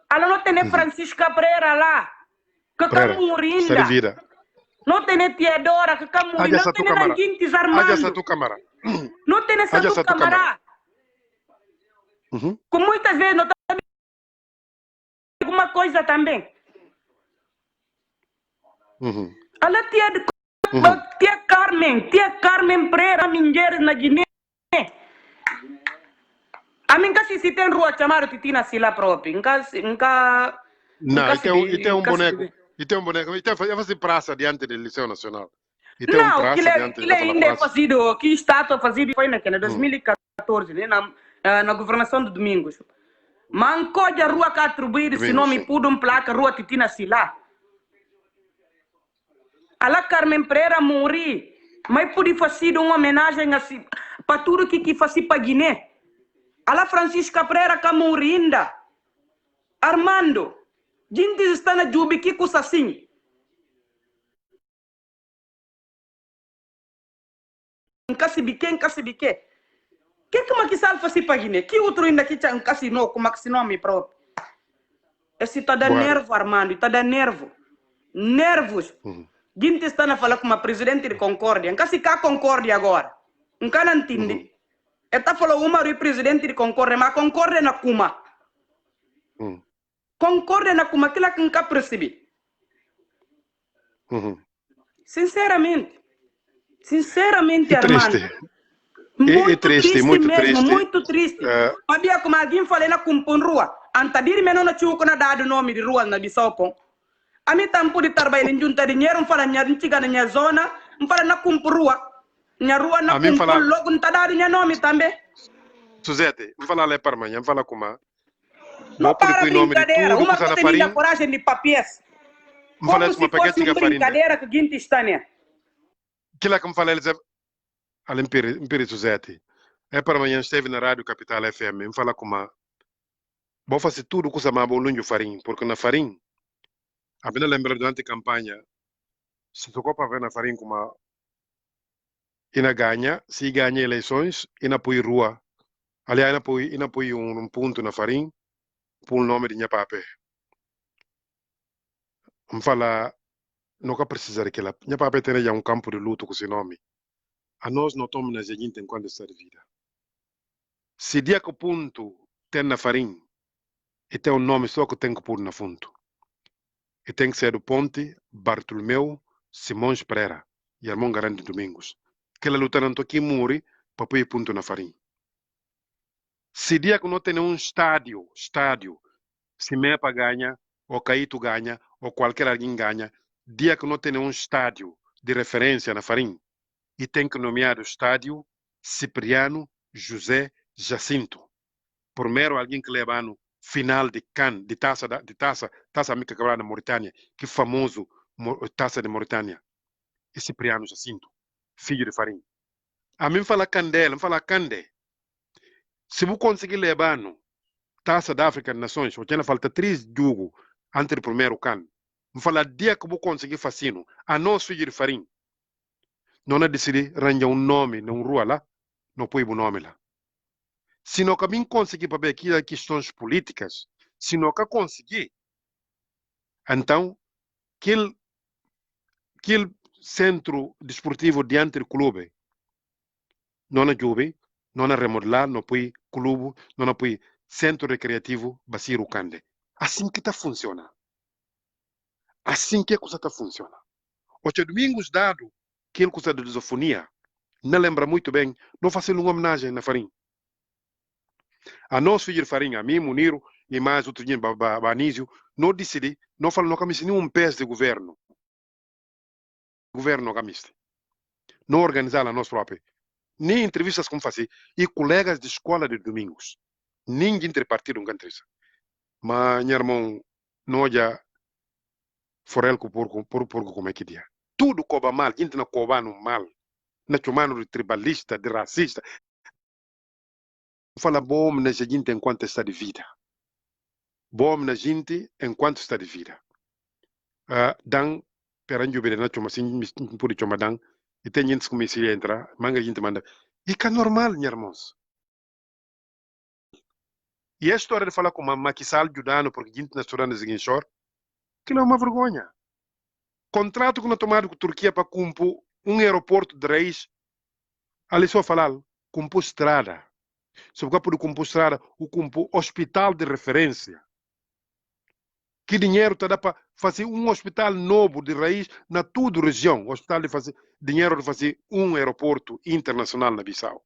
Speaker 3: Ela não tem Francisca Pereira lá. Que está morrendo. Não tem Teodora que está morrendo. Não tem Nanguintes Armando. Não tem essa do Camará. Com muitas vezes não está alguma coisa também. Ela tia Carmen Pereira, mulheres na Guiné. A mim que se tem rua chamada Titina Sila própria.
Speaker 1: Não, e tem um boneco. E tem fazer praça diante do Liceu Nacional. E tem
Speaker 3: Não,
Speaker 1: praça diante
Speaker 3: ele
Speaker 1: da
Speaker 3: ainda é
Speaker 1: praça.
Speaker 3: fazido, que estátua fazido foi naquela 2014, né, na governação de Domingos. Mancode a rua que atribuir esse
Speaker 1: Domingos,
Speaker 3: nome
Speaker 1: sim.
Speaker 3: por placa rua Titina Sila. Ala Carmen Pereira morri, mas pude fazer uma homenagem assim, para tudo que fazia para Guiné. Ala Francisca Pereira que morri ainda. Armando, gente está na Jubi que custa assim. Nkasibique. Que como que salva se para Guiné? Que outro ainda que tinha casino, como que se nome próprio? Esse está dando nervo, Armando, está dando nervo. Nervos. Gente está a falar com a presidente de Concórdia. Nunca se cá Concórdia agora. Nunca não entende. Está falando uma presidente de Concórdia, mas Concórdia na Kuma. Concórdia na Kuma, aquilo que nunca percebi. Sinceramente. Sinceramente, Armando. Muito triste,
Speaker 1: muito
Speaker 3: mesmo,
Speaker 1: triste.
Speaker 3: muito triste. Sabia como alguém falou na Cumpon Rua. Antadir menos na chuco na dado nome de rua na Bissau. A mim tampo de trabalho em junta dinheiro, fala na antiga na minha zona, fala na Cumpon Rua. Na rua na Cumpon logo não tá dado minha nome também.
Speaker 1: Suzete, não fala lá para amanhã, não fala como.
Speaker 3: Não para brincadeira, uma coisa tem a coragem de papies. Como se fosse uma brincadeira que a gente está, né?
Speaker 1: Que lá como fala eles Imperi Suzete. É para amanhã esteve na Rádio Capital FM, me fala como vou fazer tudo com o Samabo Lunho Farim, porque na Farim, a vida lembra durante a campanha, se tocou para ver na Farim como ina ganha, se ganha eleições, ina põe rua. Aliás, ina põe ponto na Farim, por nome de minha pape. Me fala, nunca precisa daquela. Minha pape tem já campo de luto com esse nome. A nós não tomamos na gente enquanto está de vida. Se dia que o ponto tem na Farim, e tem nome só que tem que pôr na fundo. E tem que ser do Ponte, Bartolomeu, Simões Pereira e Armão Garante Domingos. Aquela luta não aqui morre para pôr ponto na Farim. Se dia que não tem um estádio, se Mepa ganha, ou Caíto ganha, ou qualquer alguém ganha, dia que não tem um estádio de referência na Farim, e tem que nomear o estádio Cipriano José Jacinto. Primeiro alguém que leva no final de CAN, de taça amiga que na Mauritânia, que famoso taça de Mauritânia. E Cipriano Jacinto, filho de Farim. A mim fala Candé, me fala Candé. Se você conseguir levar no taça da África de Nações, porque falta 3 jogos antes do primeiro CAN, me fala dia que você conseguir fazer, a nós filho de Farim, não é decidir arranjar nome na rua lá, não põe o nome lá. Se não conseguir para ver aqui questões políticas, se não conseguir, então, aquele centro desportivo diante do clube, não é jovem, não é remodelar, não põe clube, não põe centro recreativo, Basiru Kande. Assim que está funcionando. Assim que a coisa está funcionando. Ontem domingos dado, aquele coisa de desofonia, não lembra muito bem, não fazendo uma homenagem na Farim. A nós, filho de Farim, a mim, Muniro, e mais outro dia, Banísio, não decidi, não falo, não camisa nenhum peso de governo. Governo camisa. Não organizar a nós próprios. Nem entrevistas como fazer, e colegas de escola de domingos. Ninguém entre partido não cantriza. Mas, meu irmão, não já forel com porco como é que dia. Tudo coba mal, gente não coba no mal. Não chamando de tribalista, de racista. Fala bom na gente enquanto está de vida. Bom na gente enquanto está de vida. Dan, peranjo bede na chama sin puri chama dan, e tem gente que me se entra, manga gente manda. E que é normal, meus irmãos. E a história de falar com a Maquisal Judano, porque a gente na história de Ziguinchor, que não é uma vergonha. Contrato que não tomaram com a Turquia para cumprir aeroporto de raiz, ali só falar, cumprir estrada. Se você pode cumprir estrada, o cumprir hospital de referência. Que dinheiro está dá para fazer hospital novo de raiz na toda a região. Hospital de fazer dinheiro de fazer aeroporto internacional na Bissau.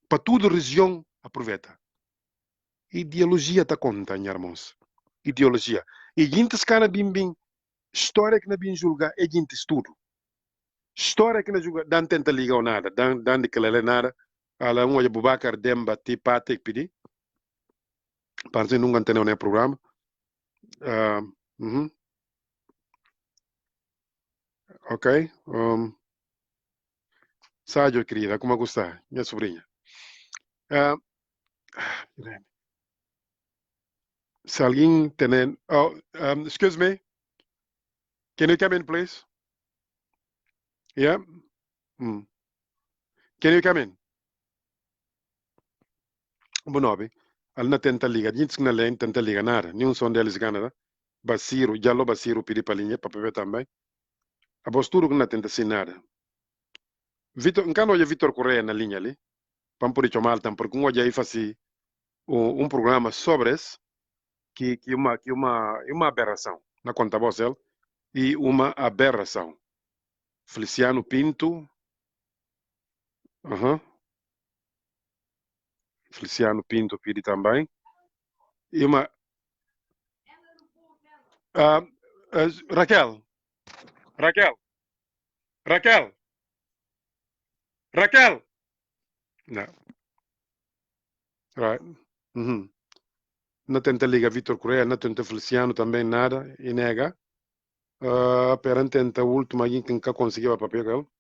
Speaker 1: Para toda a região, aproveita. Ideologia está conta, meus irmãos. Ideologia. E gente que na bim história que na bim julga é gente estudo. História que na juga dan tenta liga ou nada, dan de que nada, ala um olha Bubakar Demba ti patek pedi, parece nunca tem nenhum programa. Ok. Sádio, querida, como está? Minha sobrinha. Se alguém tem... Oh, excuse me. Can you come in, please? Yeah? Can you come in? Bonobi. Alna tenta liga. Gente na lei tenta liga nada. Nenhum som deles ganha. Basiru, Jallo Basiru pedi palinha, papel também. A postura que não tenta assim nada. Vitor, nunca não Vitor Correia na linha ali. Pampuri Chomal, porque um dia aí faz programa sobre isso, que uma aberração. Na conta voz e uma aberração. Feliciano Pinto. Feliciano Pinto pedi também. E uma... Raquel. Não. Right. Não tenta ligar Vitor Correia, não tenta Feliciano também nada, e nega. Pero tenta o último aí que nunca conseguiu papel.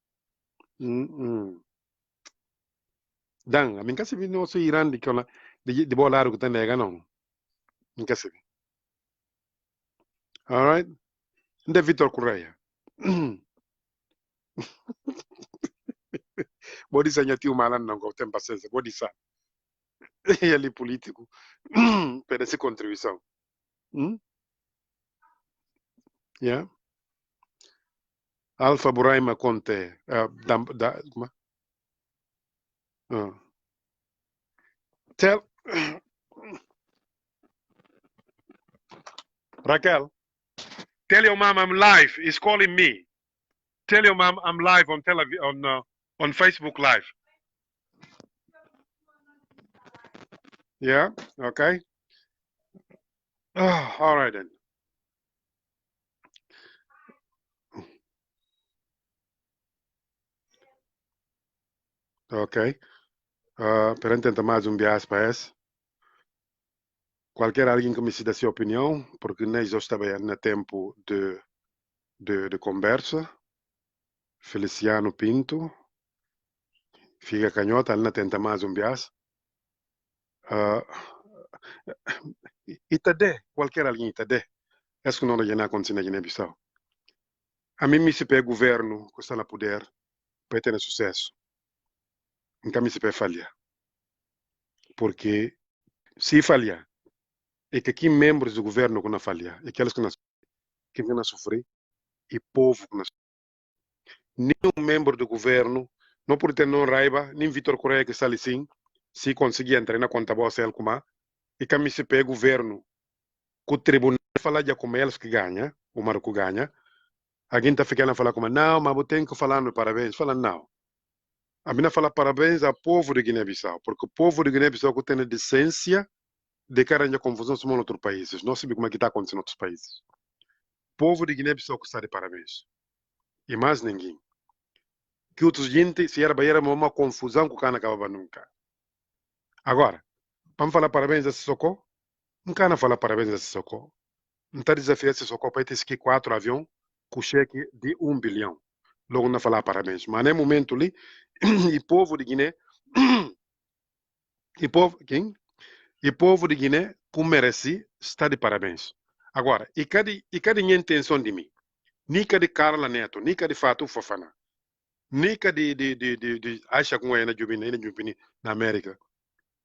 Speaker 1: Dan, a mim que se viu no Irã de boa largo que nega não. Nunca se viu. Alright. De Vitor Correia. Bodi sanya tio malan não tem paciência, bodi sa. Ele político. Para essa contribuição. Yeah. Alfa Buraima Conte. Tell Raquel, tell your mom I'm live. He's calling me. Tell your mom I'm live on on Facebook Live. Yeah. Okay. All right then. Ok. Para tentar mais bias para esse. Qualquer alguém que me se dê sua opinião, porque nem já estava no tempo de conversa. Feliciano Pinto. Fica canhota, ele não tenta mais bias. Itade, qualquer alguém itade. Esse que não é na condição de Guiné-Bissau. A mim me se pega governo que está no poder para ter sucesso. Nunca me se pega falhar. Porque se falhar, é que aqui membros do governo que não falhar, é aqueles que não sofrem, e povo que não sofre. Nenhum membro do governo, não por ter não raiva, nem Vitor Correia que está ali sim, se conseguir entrar na conta boa, ele como e que me se pega governo, que o tribunal fala de como eles que ganha, o Marco ganha, alguém está ficando a falar como, não, mas eu tenho que falar no parabéns. Fala, não. A minha fala parabéns ao povo de Guiné-Bissau, porque o povo de Guiné-Bissau que tem a decência de que arranja confusão em outros países. Não sabe como é que está acontecendo em outros países. O povo de Guiné-Bissau que está de parabéns. E mais ninguém. Que outros gente, se era uma confusão que o cara acabava nunca. Agora, vamos falar parabéns a Sissoko? Não quero falar parabéns a Sissoko. Não está desafiando a Sissoko para ter 4 aviões com cheque de 1 bilhão. Logo não falar parabéns. Mas no momento ali, o povo de Guiné, o povo de Guiné, como merece, está de parabéns. Agora, e cada intenção de mim? Nica de Carla Neto, nica de Fatou Fofana, nica de Aisha Cunha na Jubini, na América,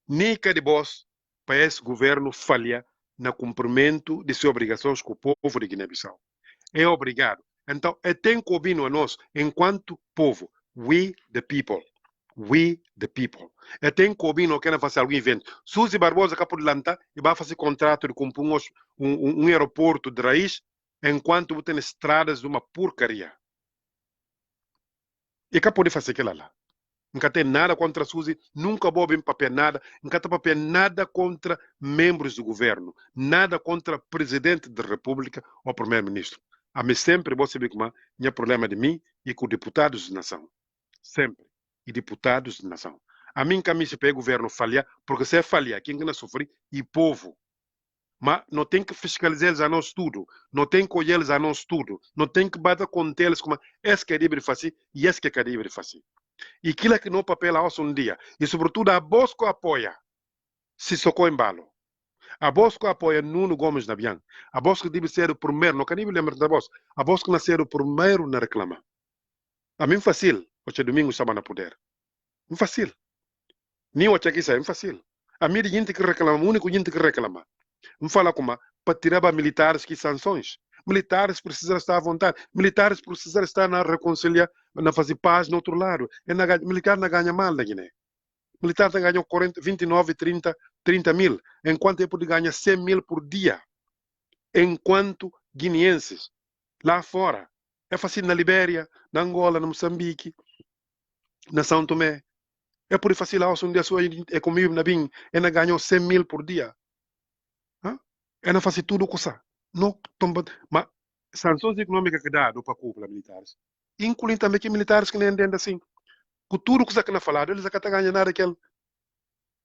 Speaker 1: nica de boss para esse governo falhar no cumprimento de suas obrigações com o povo de Guiné-Bissau. É obrigado. Então, tem que ouvir a nós, enquanto povo, we the people. Tem que ouvir, não querem fazer algum evento. Suzy Barbosa acabou de lançar e vai fazer contrato de comprar um aeroporto de raiz, enquanto tem estradas de uma porcaria. E que pode fazer aquilo lá. Nunca tem nada contra a Suzy, nunca vou bem papel nada, nunca tem papel nada contra membros do governo, nada contra o presidente da República ou primeiro-ministro. A mim sempre, você sabe como é problema de mim e com deputados de nação. Sempre. E deputados de nação. A mim, que se pega o governo falhar, porque se é falhar, quem não sofre? E povo. Mas não tem que fiscalizar eles a nós tudo. Não tem que olhar eles a nós tudo. Não tem que bater com eles como esse que é de fazer e esse que é de fazer. E aquilo é que no papel a um dia. E sobretudo a Bosco apoia se socou em balo. A Bosco apoia Nuno Gomes na Bian. A Bosco deve ser o primeiro, não quero lembrar da Bosco. A Bosco não ser o primeiro na reclama. A mim fácil, hoje domingo estava na poder. Não fácil. Nem hoje aqui sai, fácil. A mim de gente que reclama, o único gente que reclama. Não fala como para tirar militares que sanções. Militares precisam estar à vontade. Militares precisam estar na reconciliar, na fazer paz no outro lado. Militar não ganha mal na Guiné. Militar ganha 29, 30 mil, enquanto ele pode ganhar 100 mil por dia. Enquanto guineenses, lá fora, é fácil na Libéria, na Angola, na Moçambique, na São Tomé. É por fácil lá, um dia sua é comigo na BIM, ele ganhou 100 mil por dia. É não fazer tudo com isso. Não tomba, mas sanções econômicas que dá para cúpula militares, incluindo também que militares que nem entendem assim. Com tudo que você não falado, eles acabam ganhando nada aquele.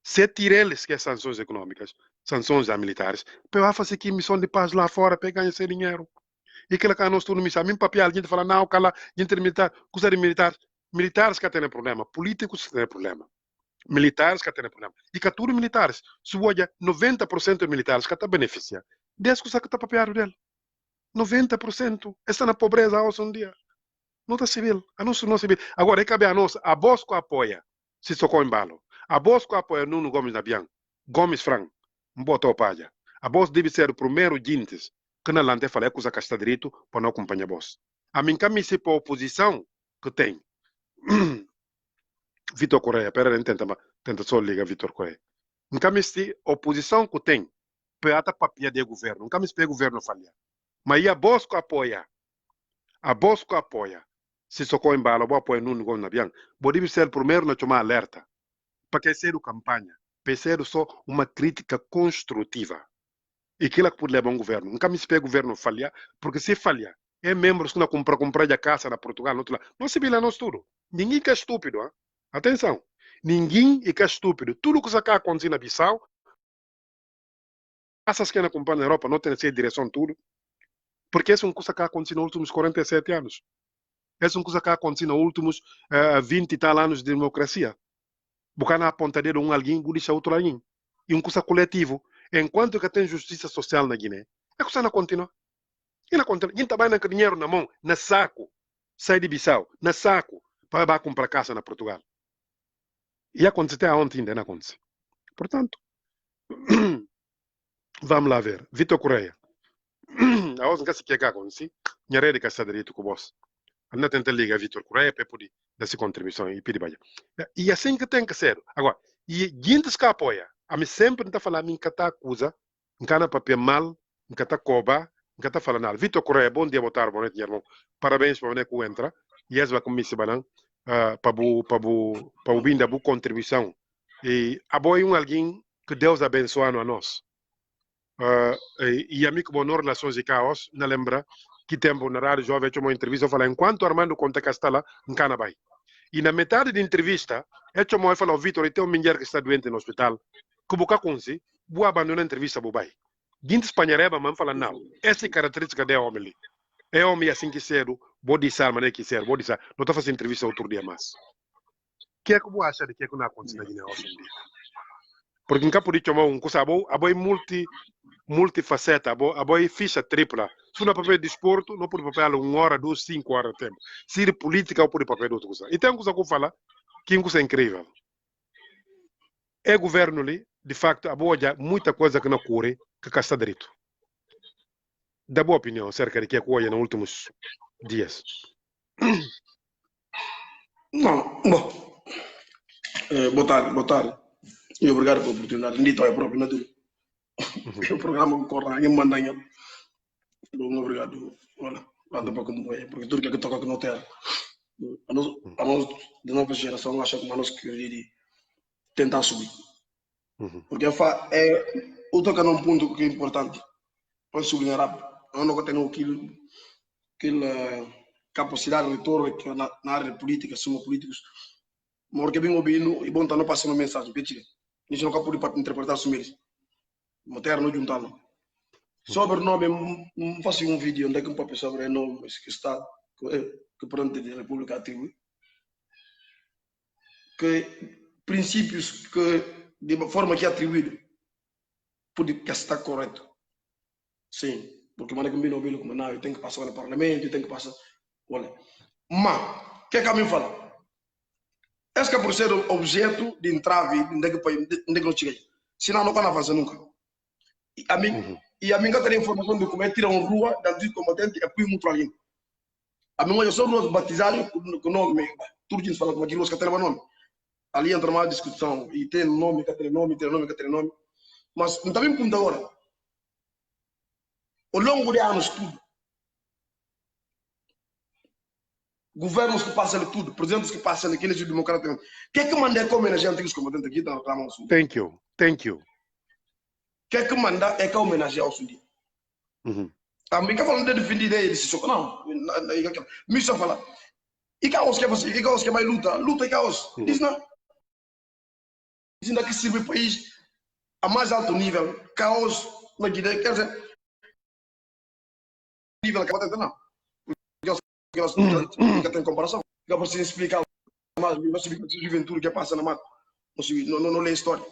Speaker 1: Se tira eles que é sanções econômicas, sanções a militares, para fazer que missão de paz lá fora, para ganhar esse dinheiro. E aquilo que nós tudo missão, a mim papel, a gente fala, não, cala, gente militar, coisa de militares. Militares que têm problema, políticos que têm problema. Militares que têm problema. E que tudo militares, se olha, 90% de militares que estão beneficiando. Desde que você está papiado dele. 90% está na pobreza hoje um dia. Não está civil. A nossa não civil. Agora, é cabe a nós. A Bosco apoia, se socou em balo. A Bosco apoia Nuno Gomes na Bian. Gomes Frank. Mbota o palha. A Bosco deve ser o primeiro jintes que na lante fala que usa casta direito para não acompanhar a Bosco. A mim, se para a oposição que tem. Vitor Correia, pera, tenta só ligar Vitor Correia. Nunca me se oposição que tem para papia de governo. Nunca me se o governo falhar. Mas a Bosco apoia. A Bosco apoia. Se socou em bala, vou apoiar Nuno Gomes na Bian. Deve ser o primeiro na tomar alerta. Para que ser campanha. Para ser só uma crítica construtiva. E aquilo que pode levar um governo. Nunca me se o governo falhar, porque se falhar, é membros que não comprar a casa na Portugal, não se vira nós tudo. Ninguém que é estúpido, hein? Atenção, ninguém é que é estúpido. Tudo que está acontecendo na Bissau, essas que acompanham na Europa não tem essa direção tudo, porque essa é uma coisa que aconteceu nos últimos 47 anos. Essa é uma coisa que aconteceu nos últimos 20 e tal anos de democracia. Porque na pontadeira alguém deixa outro alguém. E uma coisa coletiva. Enquanto que tem justiça social na Guiné, a coisa não continua. E não continua. Quem trabalha com dinheiro na mão, na saco, sai de Bissau, na saco, para comprar casa na Portugal. E acontece até ontem ainda não acontece. Portanto, vamos lá ver. Vitor Correia. A outra que se quer acontecer, minha rede que está direito com o boss. Anda tenta ligar Vitor Correia para poder dar essa contribuição e pedir baia. E assim que tem que ser. Agora, e gente que apoia, a mim sempre está falando em que está acusa, em que está papel mal, em que está cobra, em que está falando nada. Vitor Correia, bom dia, boa tarde, boa noite, irmão. Parabéns para você que entra. E essa vai comigo se balan. Para o bem da boa contribuição. E apoio alguém que Deus abençoe a nós. E a mim com boas relações e caos, não lembra que tempo na rádio jovem tinha uma entrevista, eu falei, enquanto Armando Conta Castela, em Canabai. E na metade da entrevista, eu falei, Vitor, tem uma mulher que está doente no hospital, que boca com si, vou abandonar a entrevista, bobai. Gente espanhareba, mas fala, não, essa é a característica de homem ali. É homem assim que ser, vou dizer, mas não é que ser, vou dizer, não está fazendo entrevista outro dia mais. O que é que você acha de que não acontece na Guiné hoje em dia? Porque em campo de chamar um coisa, a boa multifaceta, a boa ficha tripla. Se não é papel de desporto, não pode papel 1 hora, 2, 5 horas de tempo. Se de política, não pode papel de outra coisa. E tem uma coisa que eu falo, que é uma coisa incrível. É governo ali, de facto, a boa já muita coisa que não corre, que está direito. Da boa opinião acerca de que ocorre nos últimos dias.
Speaker 4: Não, bom. Boa tarde. E obrigado pela oportunidade. Dito é próprio, não é? O programa que corre em manhã. Muito obrigado. Olha, porque tudo que toca que não tem. A nós, de nova geração, acha que nós queremos tentar subir. Porque o toca num ponto que é importante. Pode sublinhar rápido. Eu não tenho aquilo. aquela capacidade de retorno que na área de política, somos políticos, mas que bem ouvindo e bom tá não passando mensagem, pedir. A gente não pode interpretar os meus. Matéria não juntando. Sobre o nome, faço um vídeo onde é que um papo sobre o nome que está que pronto da República atribui. Que princípios que de forma que é atribuído pode que está correto. Sim, porque maneira que me como não, eu tenho que passar no parlamento, eu tenho que passar, olha. Mas o que é que a mim fala? Esse que é por ser objeto de entrave onde é que não cheguei. Senão não vai avançar nunca. E a mim que tem informação de como é tirar uma rua da distrito combatente e apoio muito alguém. A mim eu sou nós batizados com nome, tudo que fala como aquilo que tem nome. Ali entra uma discussão e tem nome, que tem nome, mas não está bem ponto agora. Ao longo de anos tudo, governos que passam de tudo, presidentes que passam daqueles democratas, o que é que manda como a gente que combatentes aqui da reclamam sul?
Speaker 1: Thank you.
Speaker 4: O que é que manda é que homenagear o sul? A mim que falando de defender eles, não, me só fala. E caos que você, e caos que vai luta e caos. Diz não. Diz ainda que serve o país a mais alto nível, caos na Guiné, quer dizer, nível que vai tentar não. Elas nunca tem comparação. Eu preciso explicar mais, não se juventude que passa na mata, não lê história.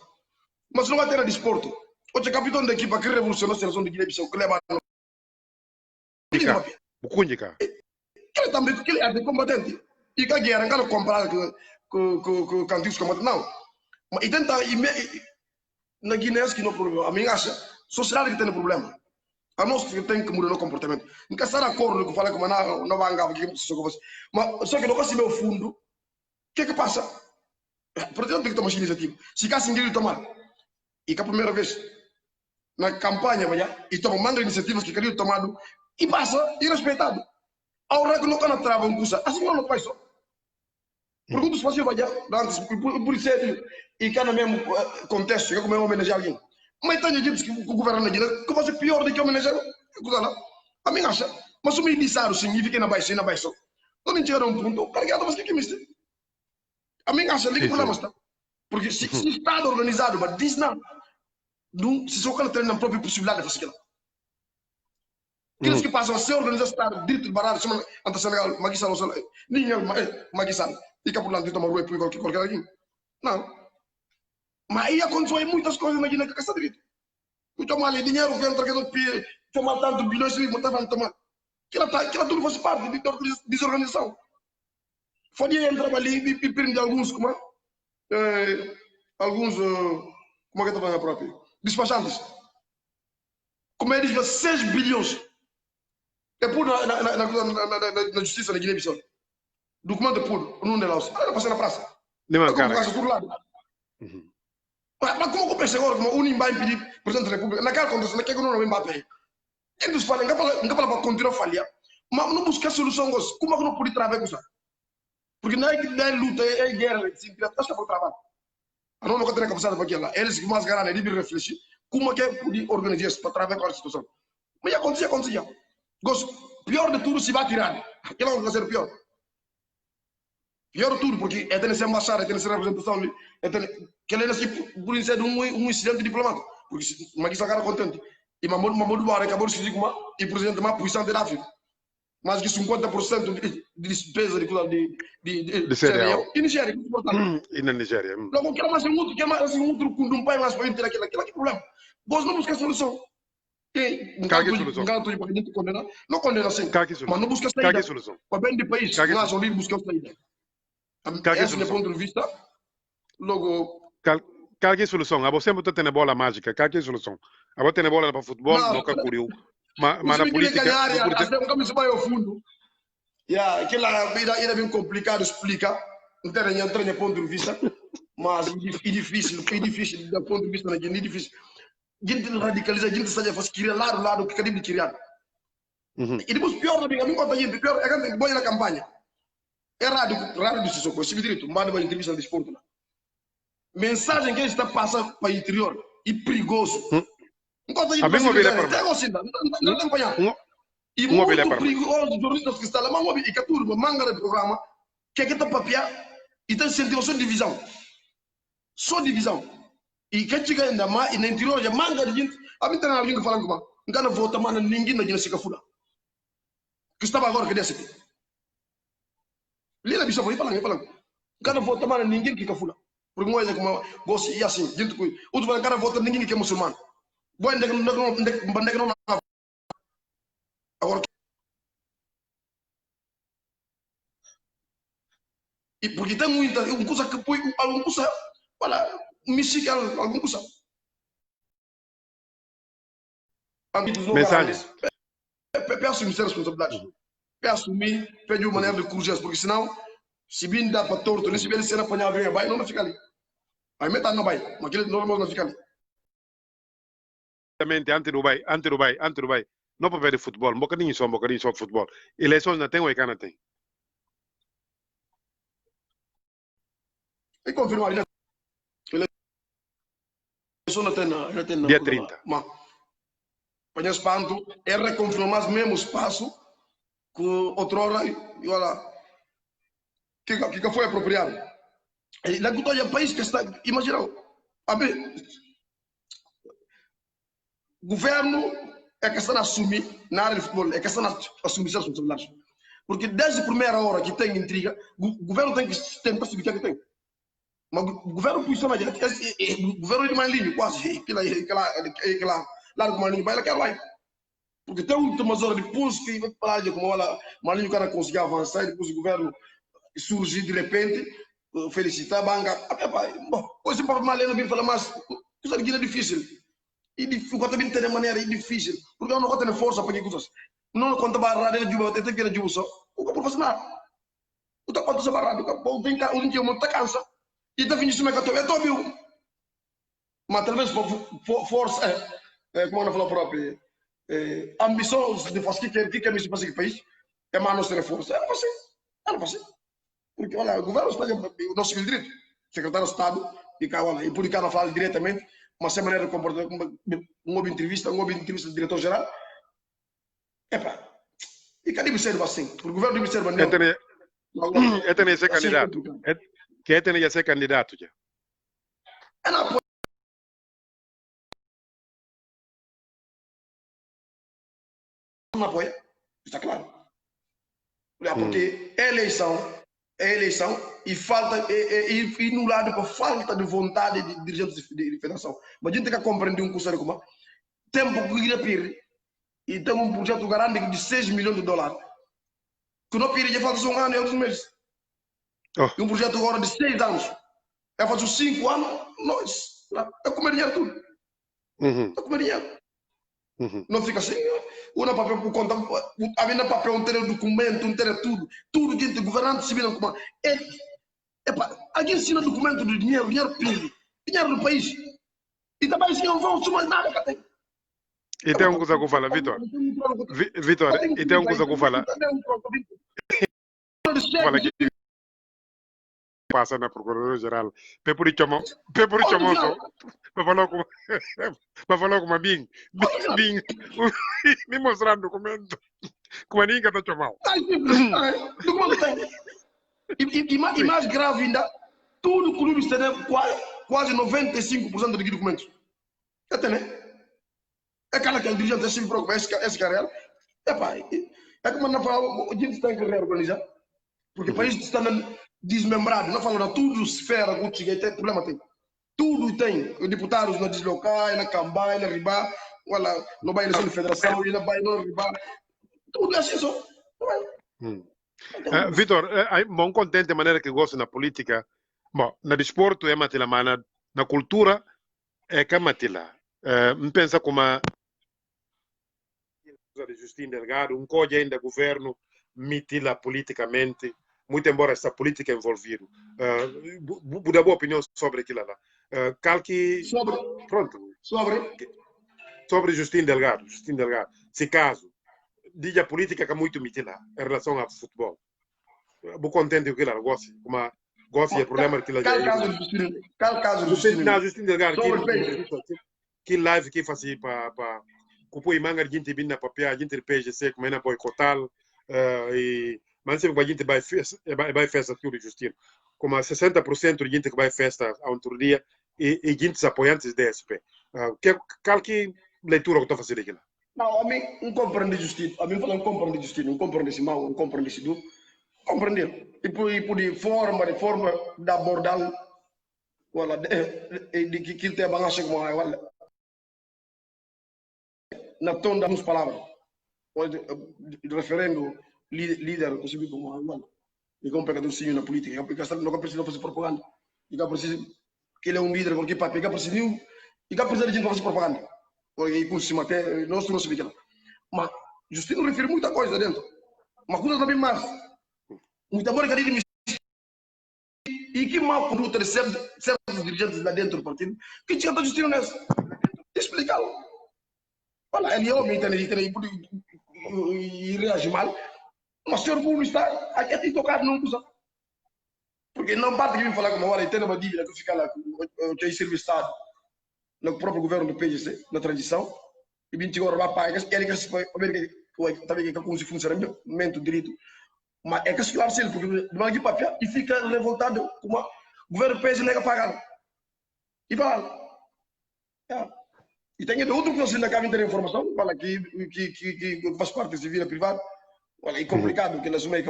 Speaker 4: Mas não vai ter a desporto. Hoje é capitão da equipa que revolucionou a seleção de Guiné-Bissau, que leva
Speaker 1: o Cundica.
Speaker 4: Ele também, que ele é de combatente. E que a guerra, não comprar com cantigos combatentes, não. Mas tenta, na Guiné, que não é problema. A minha acha, sociedade que tem problema. A nós que tem que mudar o comportamento. Não quer estar de acordo com o que fala, como não vai engavar aqui, mas só que não consigo ver o fundo. O que é que passa? Por exemplo, tem que tomar essa iniciativa. Se cá sem ele tomar, e que a primeira vez na campanha, e toma manga iniciativas que queriam tomar, e passa, irrespeitado. A hora que não can trava um curso, assim não faz só. Pergunta se você vai antes, por isso e cá no mesmo contexto, que é como homenagear alguém. Mas tem gente que o governo na Guiné que vai ser pior do que homenagear. A mim acha. Mas o ministério significa na baixa. Não enxerga um ponto, carregado, mas o que é isso? A mim acha, ali que o problema está. Porque se está organizado, mas diz não. Se só que tem a própria possibilidade de fazer aquilo. Aqueles que passam a ser organizados, dentro do baralho, chamam ante Senegal, Maguissal, ninguém, Maguissal, e que por lá de tomar rua e qualquer alguém. Não. Mas aí aconteceu muitas coisas na Guiné que está direito. O tomar ali dinheiro, vem entrar aqui, tomar tanto bilhões de livros, mas tomar. Aquilo tudo faz parte da desorganização. Foi entrar ali e prender alguns, como é? Alguns, como é que está falando a própria? Despachantes. Como eles dizem, 6 bilhões. É puro na justiça da Guiné-Bissau. Documento puro, não é lá. Não passa na praça.
Speaker 1: Não,
Speaker 4: cara. Passa por lado. Mas como eu penso agora, como o vai impedir o presidente da República, naquela condição, naquela que não vai pedir. Eles falam, não fala para continuar a falhar, mas não buscar solução, como é que não pode trabalhar com isso? Porque não é luta, é guerra, acho que é para trabalhar. A não tem capacidade para aquilo lá. Eles que mais garantem, eles refletir como é que pode organizar isso para trabalhar com a situação. Mas acontecia. Pior de tudo se vai tirar. Aquilo vai ser pior. Pior de tudo, porque é ter essa embaixada, é ter essa representação, que ele é por isso é um incidente diplomático. Porque mas isso cara contente. E Mamadou Buhari acabou de se dizer e o presidente mais puissante da África. Mais que 50% de despesa de cereal. E Nigéria, que importante.
Speaker 1: E na Nigéria.
Speaker 4: Logo, quer mais um outro com um pai mais para ter aquilo que problema. Vós não busca solução. Não condena assim. Mas não busca saída. Para bem do país, nós ali buscamos saída. Esse é o ponto de vista. Logo.
Speaker 1: Qual é a solução? Você não tem bola mágica. Qual é a solução? Você tem bola para futebol, não calculou. Mas na política.
Speaker 4: Como se vai ao fundo. Aquela vida é bem complicado explicar. Não tem ponto de vista. Mas é difícil do ponto de vista da Guiné. É difícil. Gente radicaliza, gente sai faz criar lado que cadê de criar. E depois pior também, a mim conta gente, pior é que boia na campanha. É rádio do Sissoko, se me direito, manda uma entrevista de esporte lá. Mensagem que ele está passando para o interior e perigoso. Não conta gente, não tem acompanhar. E muito perigoso, jornalistas que estão lá, mas e que a turma manga do programa, que está papia, e tem sentido só divisão. Só divisão. E que chega ainda mais, e na interior, já manga de gente, a mim tem alguém que fala com uma, não vota, mas ninguém na gente se cafuna. Que estava agora que desse aqui. Lila bisa foi falando. Cada vota, mas ninguém que cafuna. Porque não é como gosto e assim, gente que outro vai cada vota ninguém que é muçulmano. Boa não agora e porque tem muita coisa que põe alguma coisa, olha, música alguma coisa.
Speaker 1: Mensagens.
Speaker 4: Peço assumir responsabilidade. Peço assumir, pedir uma maneira de cruzar, porque senão, se bem dá para torto, nem se bem ser apanhado, vai, não fica ali. Aí meta não vai, mas aquele normal não fica ali.
Speaker 1: Anti-Dubai. Não para ver futebol, um bocadinho só futebol. Eleições não tem ou é que não tem?
Speaker 4: E confirmar, eleições não tem.
Speaker 1: Dia 30.
Speaker 4: Mas, para espanto, é reconfirmar o mesmo espaço que outrora, e olha, que foi apropriado. E lá que o país que está, imagina, a ver, governo é que está a assumir, na área de futebol, é que está a assumir as responsabilidades. Porque desde a primeira hora que tem intriga, o governo tem que tentar subir o que tem. Mas o governo puxa mais, o governo é mais lindo, quase, aquela largo mais lindo, vai lá que vai. Porque tem umas horas depois que vai parar de como ela, Malinho cara conseguir avançar, e depois o governo surgir de repente, felicitar a banca. Bom, hoje para Malena vir falar mais, isso aqui é difícil. E difícil, também tem maneira é difícil, porque eu não tenho força para que coisas. Não conta barra de juba, tem que ir de juba só. O que profissional? O que conta barra, o que vem cá, o que eu muito cansa. E tá fingindo que eu estou viu. Mas talvez força, como ela falou própria, ambição de fazer que é mesmo para esse país, é mais não ter força. Não vai ser. Porque olha, o governo está o nosso direito, secretário de Estado, e cá, olha, e por cá não fala diretamente, mas sem maneira de comportar, uma entrevista do diretor-geral, e cadê o ser assim? Porque o governo deve ser bandido.
Speaker 1: É ter ser candidato. Que é ter ser candidato já.
Speaker 4: Não apoia, está claro. Porque é eleição e falta, e no lado por falta de vontade de dirigentes de federação. Mas a gente tem que compreender um curso como tempo que irá pedir e tem um projeto grande de 6 milhões de dólares. Que não pedir já faz um ano e outros meses. E um projeto agora de 6 anos. Já faz 5 anos, nós, é comer dinheiro tudo. É comer dinheiro. Não fica assim, uma papel por conta, havendo papel, um ter documento, um ter tudo que o governante se vira como alguém ensina documento do dinheiro perde, dinheiro do país, e também se não vão sumar nada que tem.
Speaker 1: E tem uma coisa que eu falo, Vitor, e tem uma coisa que eu falo, passa na Procuradoria-Geral, por isso chamou, para falar com uma Bing, me mostrar documento, como ninguém está chamando.
Speaker 4: E mais grave ainda, tudo o clube tem quase 95% de documentos. É aquela que o dirigente se preocupa, esse cara, é como não fala, a gente tem que reorganizar, porque o país está desmembrado, não falando tudo, esfera, tem problema, tem. Tudo tem, os deputados na deslocar, na Cambai, na Ribá, no bairro da Federação, na bairro da Ribá, tudo é assim só.
Speaker 1: Vitor, bom contente de maneira que gosto na política, bom, na desporto é matila, mas na cultura é que é matila. Pensa como a de Justino Delgado, coisa ainda governo mitila politicamente, muito embora essa política envolvida. Buda boa opinião sobre aquilo lá. Sobre Justino Delgado. Se caso, diz a política que é muito mitila em relação ao futebol. Vou contente com aquilo, gosto e o problema que ele
Speaker 4: Qual caso do Justino?
Speaker 1: Não, Justino Delgado, que live que fazia para kupo imanga gente binna papia gente de PGC como na boicotar e mas sempre vai gente vai festa tudo justino como 60% de gente que vai festa a outro dia e gente apoiantes da SP que leitura que estou fazendo aqui lá
Speaker 4: não a mim não compreende justiça a mim fala não compreende justiça não compreende se mal não compreende se do compreender e por de forma da abordar wala de que te banga chegar mais wala na tom das palavras o referendo líder que subiu como wala e como pecador sim na política porque não precisa fazer propaganda e precisa que ele é líder porque para pegar precisa de gente fazer propaganda porque por cima até nós não sabemos mas Justino refere muita coisa dentro mas coisa também mais muita boa que e que mal conduta de certos dirigentes lá dentro do partido que tinha todo Justino nessa explicá-lo olha ele é homem e reage mal mas o senhor público está aqui tocado não usa porque não basta que me falar como olha tem uma dívida que fica lá que é serviço Estado no próprio governo do PGC na transição e 20 horas vai pagar ele que também que consegue funcionamento direito mas é que se claro porque não é papel e fica revoltado como o governo PGC nega pagar e fala e tem outro que você não acaba de ter informação fala que faz parte da vida privada olha é complicado que ele assume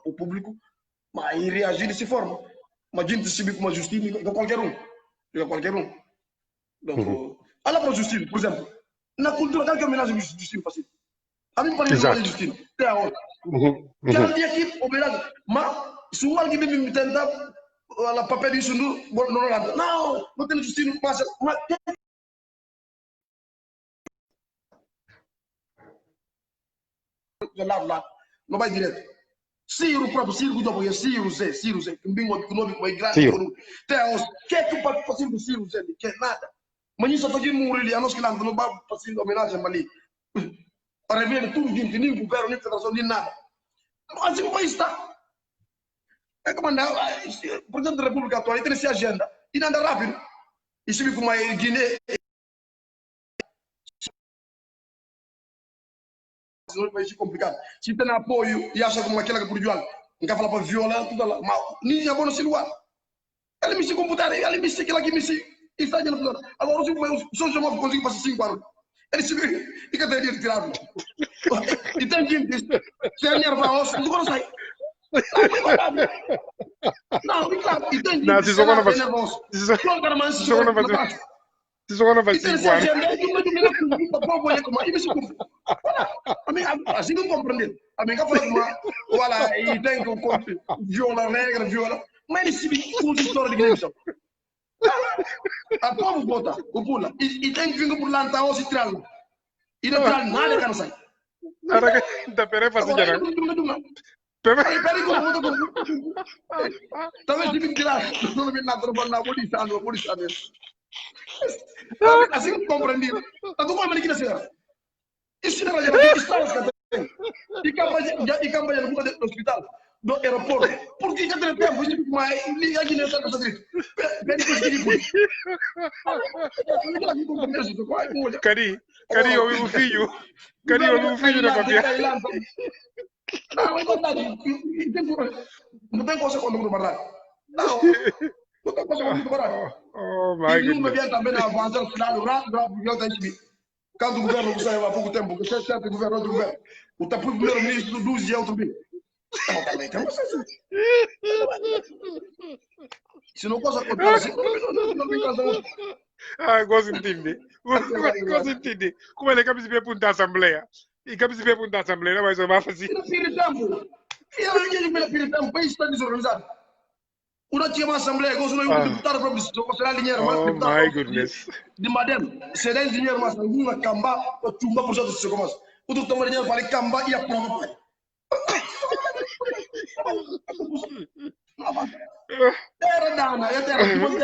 Speaker 4: o público mas e reagir dessa forma mas a gente se vê com uma justiça de qualquer um donc olha para a justiça por exemplo na cultura qual que é a homenagem à justiça faz a mim parece que é justiça até a hora já tinha aqui homenagem mas se o alguém me tenta o papel disso não tem justiça mas lá não vai direto Ciro próprio Ciro que apoia Ciro Zé que bem econômico mais grande até os que tu pode fazer do Ciro Zé que nada mas isso só que morrer a nós que não vai fazer homenagem ali para ver tudo gente nem governo nem federação nem nada assim o país está é como andar o presidente da República atual tem essa agenda e não anda rápido e se como a Guiné não vai ser complicado se tem apoio e acha como aquela que por João não quer falar para violar tudo lá mas ninguém é bom no celular ele me se computar ele me se aquela que me se está de lá agora o São João conseguiu passar 5 anos ele se e que tem de tirar e tem gente se é nervoso não consegue não claro e tem gente se é nervoso não cara mas se
Speaker 1: não vai fazer 5 anos
Speaker 4: assim não compreender a minha fala como olha e tem que viola regra viola mas ele se conta história de Guiné-Bissau a povo vota o pula e tem que vir por lá então se tralo e não tralo nada que não sai
Speaker 1: nada que da pere fazer já
Speaker 4: peraí como talvez tive que lá não me nada na polícia assim não compreendi a tu como é que nasceu isso não é que está e campanha no hospital do aeroporto por que tem tempo isso mas liga aqui nessa casa direito bem
Speaker 1: Cari ouvi um filho na papia
Speaker 4: não é verdade não tem coisa quando não barrar não tem coisa quando não barrar
Speaker 1: my
Speaker 4: goodness não me também avançar no final rápido eu tenho quando o governo saiu há pouco tempo que é o governo o tapu primeiro-ministro do 12 outro bem se não posso acontecer não me casa
Speaker 1: gosto de entender como ele acaba de ver para a assembleia e acaba de ver para a assembleia não vai ser mais fácil
Speaker 4: o país está desorganizado uma tinha uma assembleia que não é deputado próprio será dinheiro
Speaker 1: my goodness
Speaker 4: de madem será dinheiro mas alguma camba ou tumba por cento de segundos o doutor tomar dinheiro para camba e a prova era dana era
Speaker 1: oh boy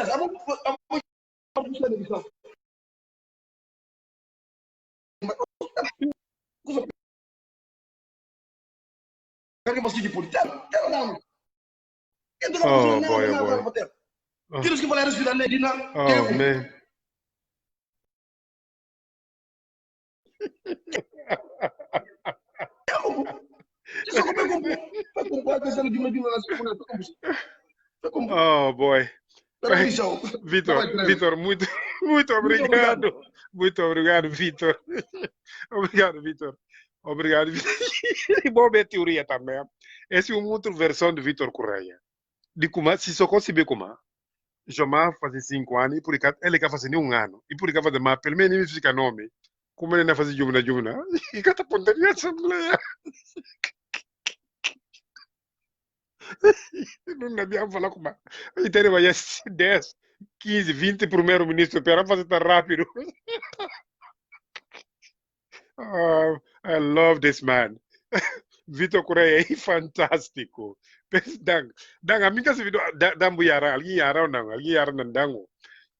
Speaker 4: Tienes que falar respirar Ledina.
Speaker 1: Oh man Oh boy. Vitor, muito obrigado. Muito obrigado, Vitor. Obrigado, Vitor. Obrigado. E boa teoria também. Essa é uma outra versão de Vitor Correia. De como, se só conseguir como, já faz 5 anos, e por isso ele quer fazer 1 ano. E por isso fazer mais, pelo menos ele fica nome. Como ele não faz jumna, e que está pondo na assembleia. Não abbiamo falar como. E tem vai 10, 15, 20 primeiro-ministro para fazer tão rápido. Oh, I love this man. Vitor Correia é fantástico. Dan amiga se vido dan bu yara, alguém yara não dango.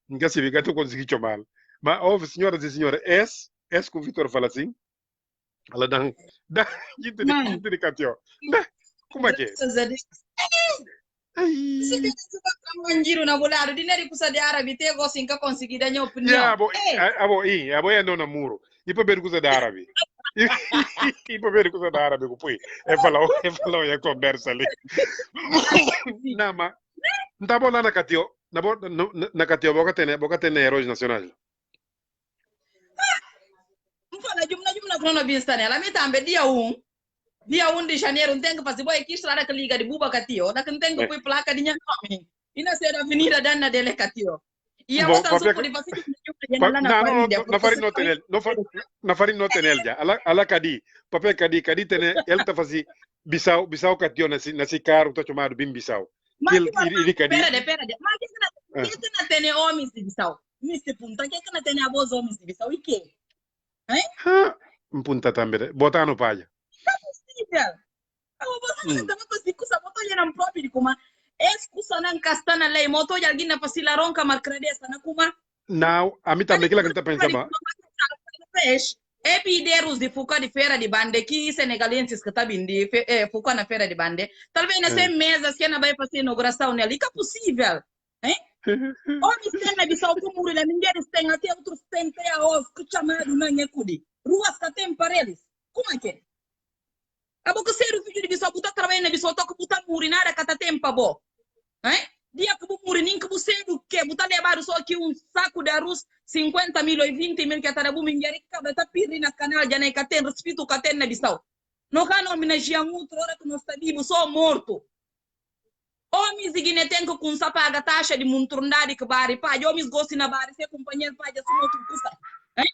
Speaker 1: Nunca se viga tu consegui chamar. Mas senhoras e senhores, es que o Vitor fala assim. Ela dan gente de catio. Como é que é?
Speaker 5: Manjiro na bolado dinari kusa de arabi te go sinka consegui da nyo opinião.
Speaker 1: Abo é não namuro. E para ver coisa da árabe. E para ver coisa da árabe, poi. É falar a conversa ali. Não, mas não tá bom lá na catio. Na catio boca tem heróis nacionais.
Speaker 5: Mfala jumna krono bistane la mitambe dia 1 de janeiro tem que fazer boa aqui estrada que liga de buba catio na que tem que pôr placa de nome ina ser avenida dana dele catio e a outra só pode fazer
Speaker 1: na farinha não tem ele já ala cadi papel cadi tem ele tá fazendo bisau catio nesse carro tá chamado bim bisau
Speaker 5: ele cadi pera mas que não tem homens de bisau nesse ponto que não tem avós homens de bisau e que
Speaker 1: punta também botar no palha. Não, a mim também que ela está pensando.
Speaker 5: Epideros de Fuca de Feira de Bande, que senegalenses que está vindo Fuca na Feira de Bande, talvez nessa mesa que não vai fazer inauguração nela, é possível, hein? Homens têm na Bissau como mulher, mulheres têm até outros têm a os que chamado não é cudi, ruas que tem para eles, como é que é? A boca ser o filho de Bissau, puta trabalhando na Bissau, toca puta murinada, cata tempo bo. Hein? Dia que bu murininho, que bu cedo, que buta levar só aqui saco de arroz, 50 mil ou 20 mil, que a tarabu minhari, que tá pirri na canal, já nem que tem respeito que tem na Bissau. Não há nome na Giamutra, hora que nós está vivo, só morto. Homens e guiné tem que com paga taxa de muntrundade que bari, pá, homens gostam na bari, ser companheiro, pá, já se outro custa. Hein?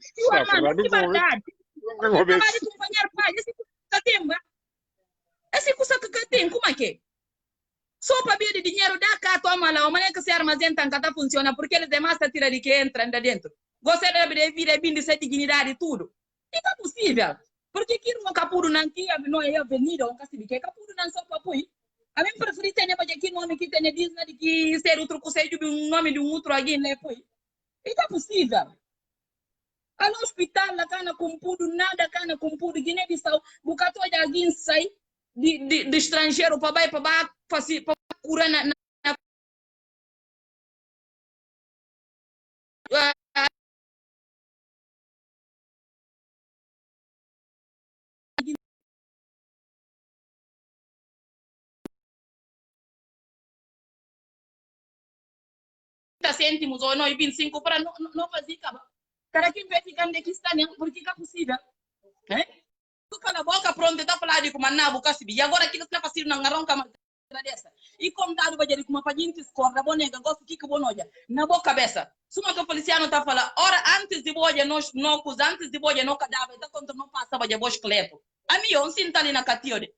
Speaker 5: Que verdade. Esse custa que tem, como é que? Só para ver de dinheiro da cá, toma lá, o mané que se armazenta que tá funciona, porque eles demais tá tira de que entra ainda dentro. Você deve vir e vir de ser dignidade e tudo. E é possível. Porque aqui no Capuru não não é avenida, não se que Capuru não só para pôr. A mim preferi ter mas aqui nome que tem Disney de que ser outro conselho de um nome de outro alguém né foi. E é possível. A no hospital lá cana compudo nada cana compudo Guiné-Bissau bucato de alguém sai de estrangeiro para fazer para curar na cêntimos ou 25 para não fazer caba. Cara que vem ficando de que está porque é possível. Hein? Tu cala a boca pronto, tá falando de como na boca se e agora aquilo está fazendo na ronca dessa. E como dado vai como para gente escorda bonega, gosto que bonoja. Na boca cabeça. Suma que o policiano tá falando, ora antes de boia não antes de boia não cadáver, tá quando não passa vai bosch clepo. A mim on sinta ali na catiode.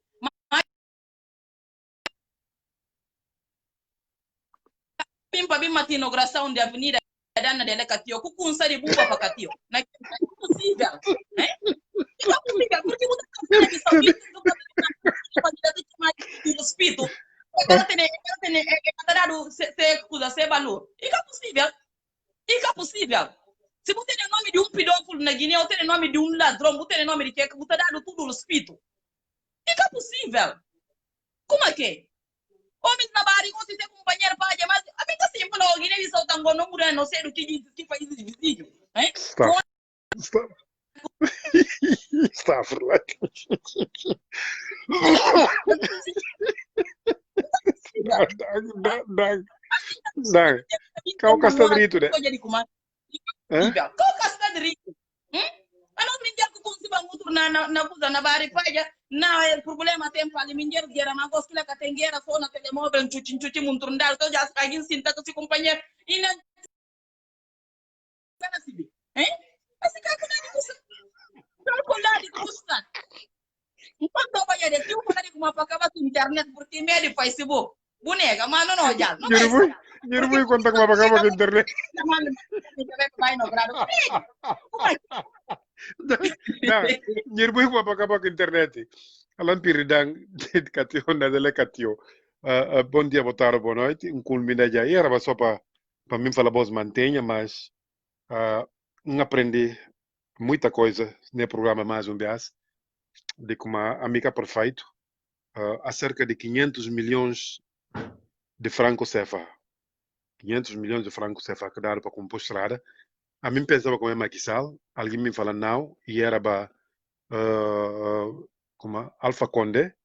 Speaker 5: Pimpa bim mati inauguração de avenida dana de Lecatio, com sari buba para Catio. Não é possível, né? Não é possível, porque você está de saúde do espírito. Ela tem se valor. E é possível. E é possível. Se você tem o nome de pedófilo na Guiné, ou tem o nome de ladrão, ou tem o nome de que você dá tudo no espírito. E é possível. Como é que é? Homens na barriga, você tem companheiro para mas a mim tá sempre falando, Guiné-Bissau tá não mudando, não sei do que faz esse vizinho, hein?
Speaker 1: Estağfurullah. Dang. Kau kasta direito, né?
Speaker 5: Kau kasta direito. Ano minjar ku kunsi bang utur na kuza na bari faja na el problema tem fali minjar gera na gos kila katengera so na telemóvel cuci muntur ndal to jas kagin sinta to si companheiro ina sana sibi asi ka kuna di kusa ko la di kusa Quando vai a detto una di come pakaba su internet perché me di Facebook bunega ma non ho già non è
Speaker 1: Nyerbuy kontak ma pakaba ke internet. Nyerbuy ma pakaba ke internet. Alan piridang katio na dele katio. Bom dia, boa tarde, boa noite. Culmina já. Era só para mim falar boas mantenha, mas aprendi muita coisa no programa mais vez de como a amiga perfeito acerca de 500 milhões de francos CFA. 500 milhões de francos CFA que daram para compor estrada. A mim pensava como é Maquisal, alguém me fala não, e era para como Alfa Conde,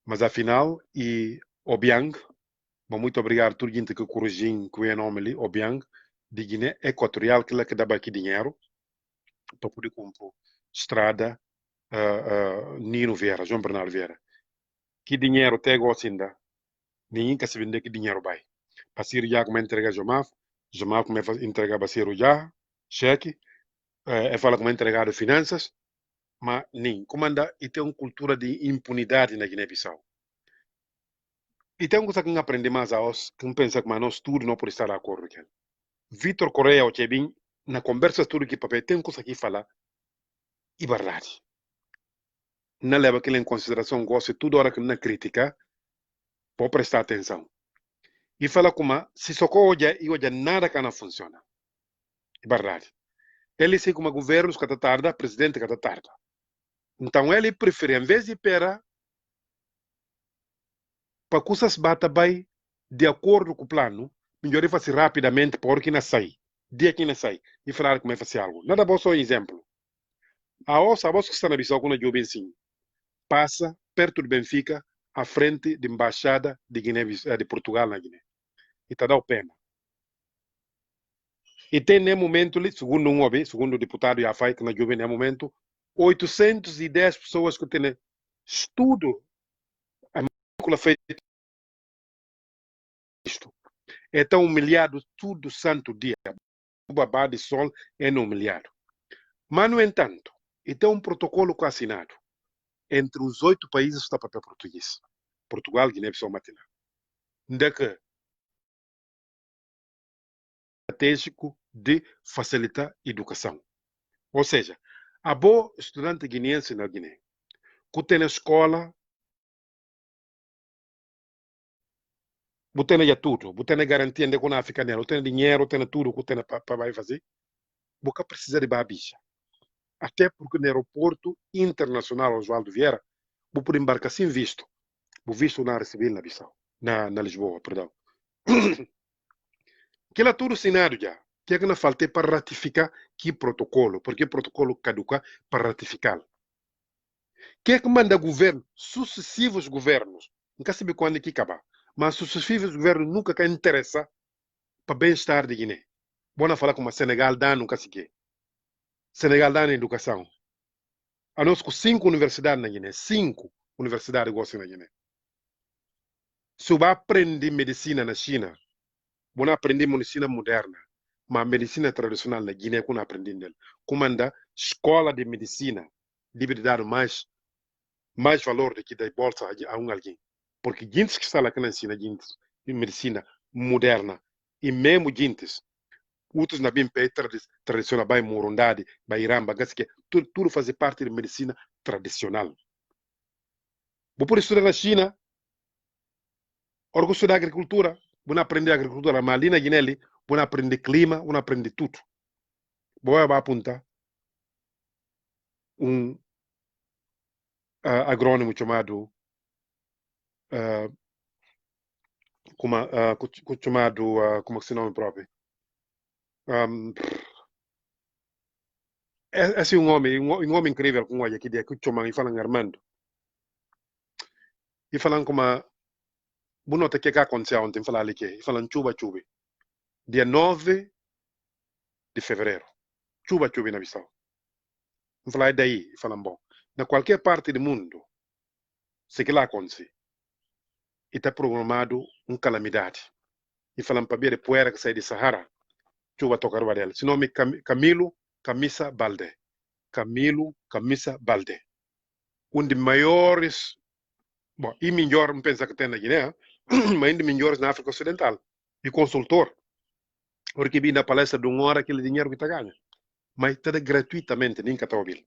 Speaker 1: mas afinal, e Obiang, bom, muito obrigado a todo mundo que corrigiu que é nome ali, Obiang, de Guiné Equatorial, que é que dá aqui dinheiro para poder compor estrada Nino Vieira, João Bernardo Vieira. Que dinheiro tem agora ainda? Ninguém quer saber que dinheiro vai. Passir já como entrega Jomaf como entrega Bassiro já, cheque, fala como entregar finanças, mas nem comanda e tem uma cultura de impunidade na Guiné-Bissau. E tem uma coisa que aprende mais a nós, que pensa que nós tudo não pode estar de acordo com ele. Vitor Correia, o Chebin, na conversa tudo que papel tem uma coisa que fala e verdade. Não leva aquilo em consideração, gosta tudo hora que não critica, pode prestar atenção. E fala como se socorro e hoje nada que não funciona. É verdade. Ele se como governos que tarda, presidente que tarda. Então ele prefere, em vez de esperar, para que coisas bata bem de acordo com o plano, melhor ele fazer rapidamente porque não sai. Dia que não sai. E falar como é fazer algo. Nada bom só um exemplo. A voz que está na Bissau, quando eu bem sim, passa perto do Benfica, à frente da embaixada de Guiné, de Portugal na Guiné. E está dando pena. E tem no momento, segundo o deputado Yafai, que na Jovem, no momento, 810 pessoas que têm estudo, a matrícula feita isto. É tão humilhado todo santo dia. O babá de sol é humilhado. Mas, no entanto, e tem um protocolo que é assinado entre os 8 países que está papel português. Portugal, Guiné-Bissau, Matina. De que estratégico de facilitar a educação. Ou seja, a boa estudante guineense na Guiné, que tem na escola, tem já tudo, tem garantia de que não fica nela, tem dinheiro, tem tudo que tem para fazer, você precisa de babicha. Até porque no aeroporto internacional Oswaldo Vieira, você pode embarcar sem visto. O visto não recebeu na Bissau, na Lisboa, perdão. Que lá tudo assinado já. Que é que não falta para ratificar que protocolo, porque o protocolo caduca para ratificar. Que é que manda governo, sucessivos governos, nunca sabe quando é que acaba, mas sucessivos governos nunca quer interessar para bem-estar de Guiné. Bom falar como a Senegal dá nunca se quer. Senegal dá na educação. A nós com 5 universidades na Guiné, 5 universidades gostam na Guiné. Se vai aprender medicina na China, vão aprender medicina moderna, mas a medicina tradicional na Guiné não aprendem nela. Comanda escola de medicina, deve dar mais valor do que da bolsa a alguém. Porque gente que está lá que não ensina medicina moderna, e mesmo gente, outros na bem tradicional, vai morundade, vai iramba, que tudo faz parte da medicina tradicional. Vou por estudar na China, orgulho da agricultura, vou aprender agricultura, mas ali na Guiné, vou aprender clima, vou aprender tudo. Vou apontar agrônomo chamado como é que se nome próprio? Esse é um homem incrível com olha que dia que chama e falam Armando. E falam como bonota que aconteceu ontem, falar ali que falam chuva. Dia 9 de fevereiro. Chuva na Bissau. Falar daí, falam bom. Na qualquer parte do mundo, se que lá acontece, está programado calamidade. E falam para ver de poeira que sai de Sahara, chuva tocar o dela. Se nome Camilo Camisa Balde. Camilo Camisa Balde. Um dos maiores, bom, e melhor, não pensa que tem na Guiné, mas um dos melhores na África Ocidental. E consultor. Porque vi na palestra de 1 hora aquele dinheiro que está ganha. Mas está gratuitamente, nem que está ouvindo.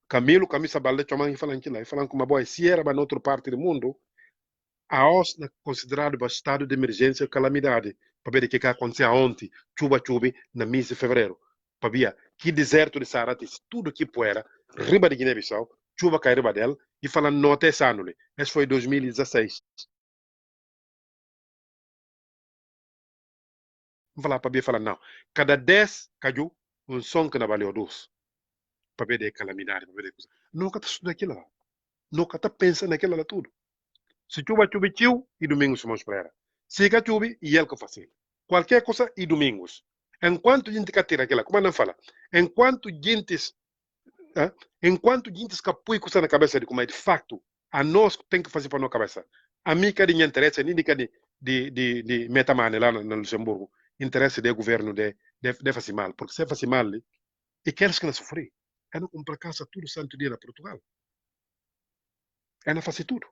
Speaker 1: Camilo Camisa Balde, chamam e falam aquilo. E falam como boa, se era para outra parte do mundo, a OS é considerado para estado de emergência e calamidade. Para ver o que aconteceu ontem, chuva na mês de fevereiro. Para ver que deserto de Saara, tudo que poeira, riba de Guiné-Bissau, chuva cai riba dela, e falam nota esse ano. Esse foi 2016. Vamos falar para ver, falar não. Cada 10 caiu, um som que não valeu 2. Para ver de calamidade, para ver de coisa. Nunca está estudando aquilo. Nunca está pensando naquilo lá tudo. Se chuva, e domingo se espera. Se chuva, e ele que faz. Qualquer coisa, e domingos. Enquanto a gente tira aquela, como não fala? Enquanto gente que apoia coisa na cabeça de como é de facto, a nós tem que fazer para nossa cabeça. A mim que não interessa, nem de metamane lá no Luxemburgo, interesse do governo de fazer mal. Porque se faz mal, e queres que não sofrer. É não comprar casa tudo santo dia na Portugal. É não fazer tudo.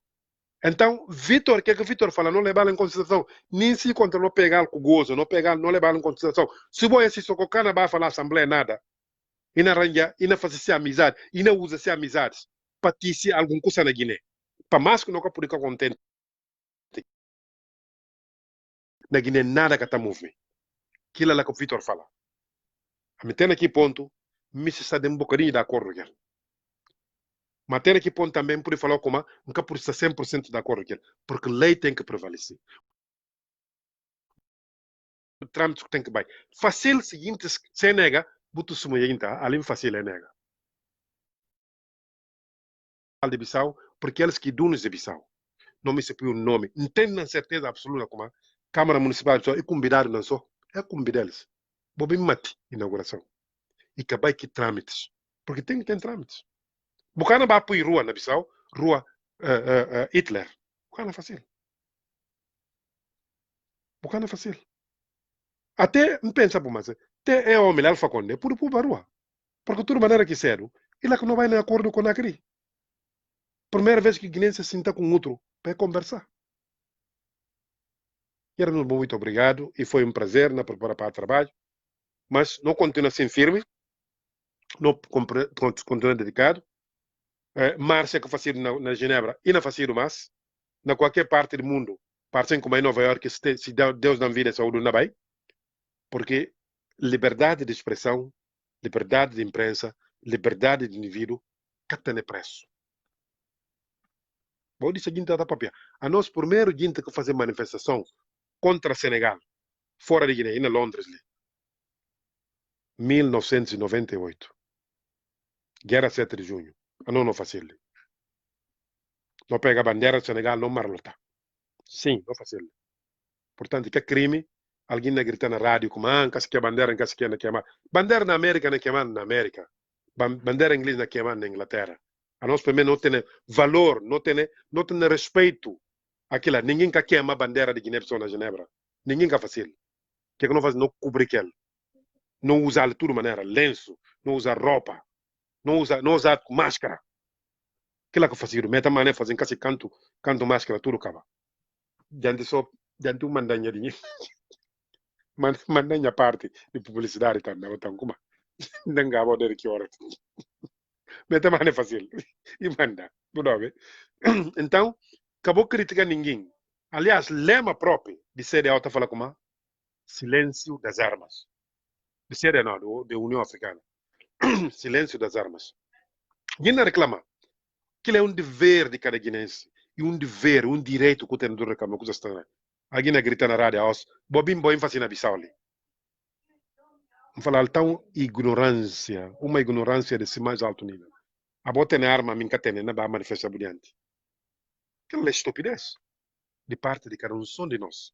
Speaker 1: Então, Vitor, o que Vitor fala, não levar em consideração, nem se contra não pegar com gozo, não levar em consideração. Se você se sococar na falar assembleia nada, e não arranjar, e não fazer amizade, e não usa amizades, para ter alguma coisa na Guiné. Para mais que nunca pode ficar contente. Na Guiné nada que está movendo. Aquilo é o que o Vitor fala. A me tem aqui ponto, me se está de um bocadinho de acordo com ele. Mas tem aqui ponto também, por falar como, nunca por estar 100% de acordo com ele. Porque lei tem que prevalecer. O trâmite tem que vai. Fácil, seguinte, se nega, buto sumo ainda, além fácil é nega. De Bissau, porque eles que donos de Bissau. Não me separa o nome. Não tenho certeza absoluta como a Câmara Municipal de Bissau é convidado, não só. É convidado eles. Bobi mate inauguração. E que vai que trâmites. Porque tem que ter trâmites. Bucana vai apoiar rua na Bissau, rua Hitler. Bucana é fácil. Bucana é fácil. Até, não pensa por mais, até é homem, Alfa Conde, por rua. Porque de toda maneira que cedo, ele que não vai de acordo com a CRI. Primeira vez que Guiné se senta com outro para conversar. Quero muito obrigado e foi um prazer na preparar para o trabalho, mas não continua assim firme, não continua dedicado. Marcha que faz na Genebra e não faz mais, na qualquer parte do mundo, parecem como em Nova York, se Deus dá vida e saúde não vai, porque liberdade de expressão, liberdade de imprensa, liberdade de indivíduo, que tem preço. Vou dizer seguinte da papel. A nós primeiro gente que fazer manifestação contra Senegal, fora de Guiné, em Londres, 1998. Guerra 7 de junho. Não fácil. Não pega a bandeira do Senegal, não marlota. Sim, não fácil. Portanto, que é crime, alguém na grita na rádio, como, que a bandeira, que na queimar. Bandeira na América, na queimar na América. Bandeira inglesa, na queimar na Inglaterra. A nós, primeiro, não tem valor, não tem respeito. Aquilo, ninguém quer queimar a bandeira de Guiné-Bissau na Genebra. Ninguém quer fazer. O que não faz? Não cobrir aquele. Não usar de toda maneira lenço, não usar roupa, não usar máscara. Aquilo que faz, meta mané fazem casi canto máscara, tudo acaba. Diante uma mandanha dinheiro. Mandanha parte de publicidade também, então como? Não gabo de que hora. Meta mané fácil. E manda, tudo bem. Então, acabou criticar ninguém. Aliás, lema próprio de CDAO está falando como silêncio das armas. De CDAO não, de União Africana. Silêncio das armas. Guiné reclama que é um dever de cada guinense e um dever, um direito que tem do reclamar coisas estranhas. A Guiné grita na rádio, Bobim Boim faz na Bissau ali. falar tão ignorância, uma ignorância desse mais alto nível. A bota tem arma, minha tem, não vai manifestar brilhante. Aquela é estupidez de parte de cada um de nós.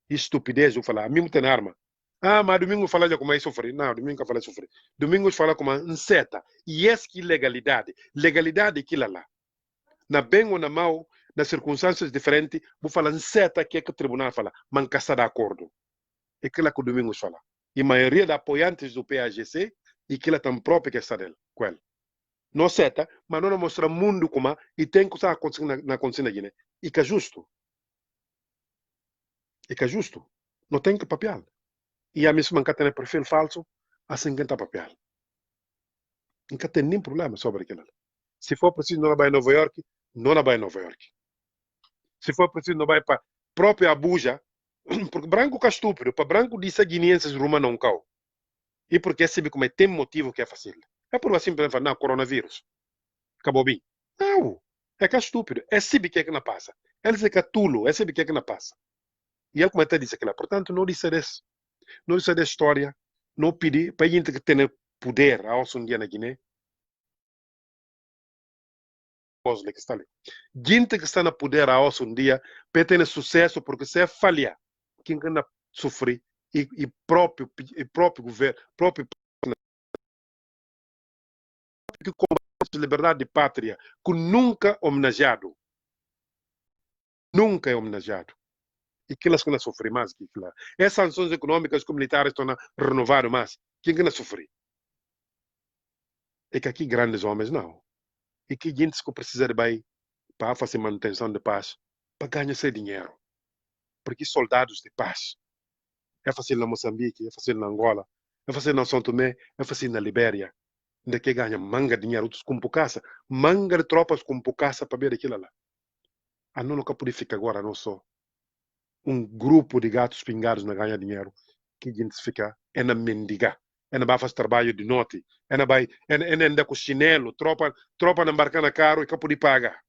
Speaker 1: Estupidez, eu falar, a mim tem arma. Ah, mas domingo fala de como é sofrer. Não, domingo fala de sofrer. Domingo fala como um seta. E essa que legalidade. Legalidade é aquilo lá. Na bem ou na mal, nas circunstâncias diferentes, vou falar um seta que é que o tribunal fala. Mancaça de acordo. É aquilo que o domingo fala. E a maioria dos apoiantes do PAGC, e aquilo tão próprio que está dele. Qual? Não seta, mas não mostra o mundo como e tem que estar na consciência Guiné. E que é justo. E que é justo. Não tem que papel. E a mesma que tem perfil falso, assim que tem papel. Nunca tem nenhum problema sobre aquilo. Se for preciso, não vai em Nova York, não vai em Nova York. Se for preciso, não vai para própria Abuja, porque branco que é estúpido, para branco disse guineenses Roma não cau. E porque sabe como tem motivo que é fácil. É por assim para falar, não, coronavírus. Acabou bem. Não, é que é estúpido. É sabe que é que não passa. Ele se que é tulo, é sabe que é que não passa. E ele como disse aquilo. Portanto, não disse desse. Não disse da história. Não pedi para a gente que tem poder a um dia na Guiné. Que está ali. Gente que está no poder a um dia para ter sucesso porque se é falhar, quem anda sofrer e próprio governo, próprio que combate a liberdade de pátria, que nunca homenageado. Nunca é homenageado. E aquelas que não sofrem mais que aquilo. As sanções econômicas que os militares estão a renovar mais. Quem que não sofre? É que aqui grandes homens não. E que gente que precisa de bem para fazer manutenção de paz, para ganhar seu dinheiro. Porque soldados de paz é fácil na Moçambique, é fácil na Angola, é fácil na São Tomé, é fácil na Libéria. Ainda que ganha manga de dinheiro, outros com poucaça, manga de tropas com poucaça para ver aquilo lá. A não nunca pode ficar agora, não só um grupo de gatos pingados na ganha dinheiro, que a gente fica é na mendigar. É na fazer trabalho de noite, é na vai, é andar com chinelo, tropa na embarcando caro e que pode pagar.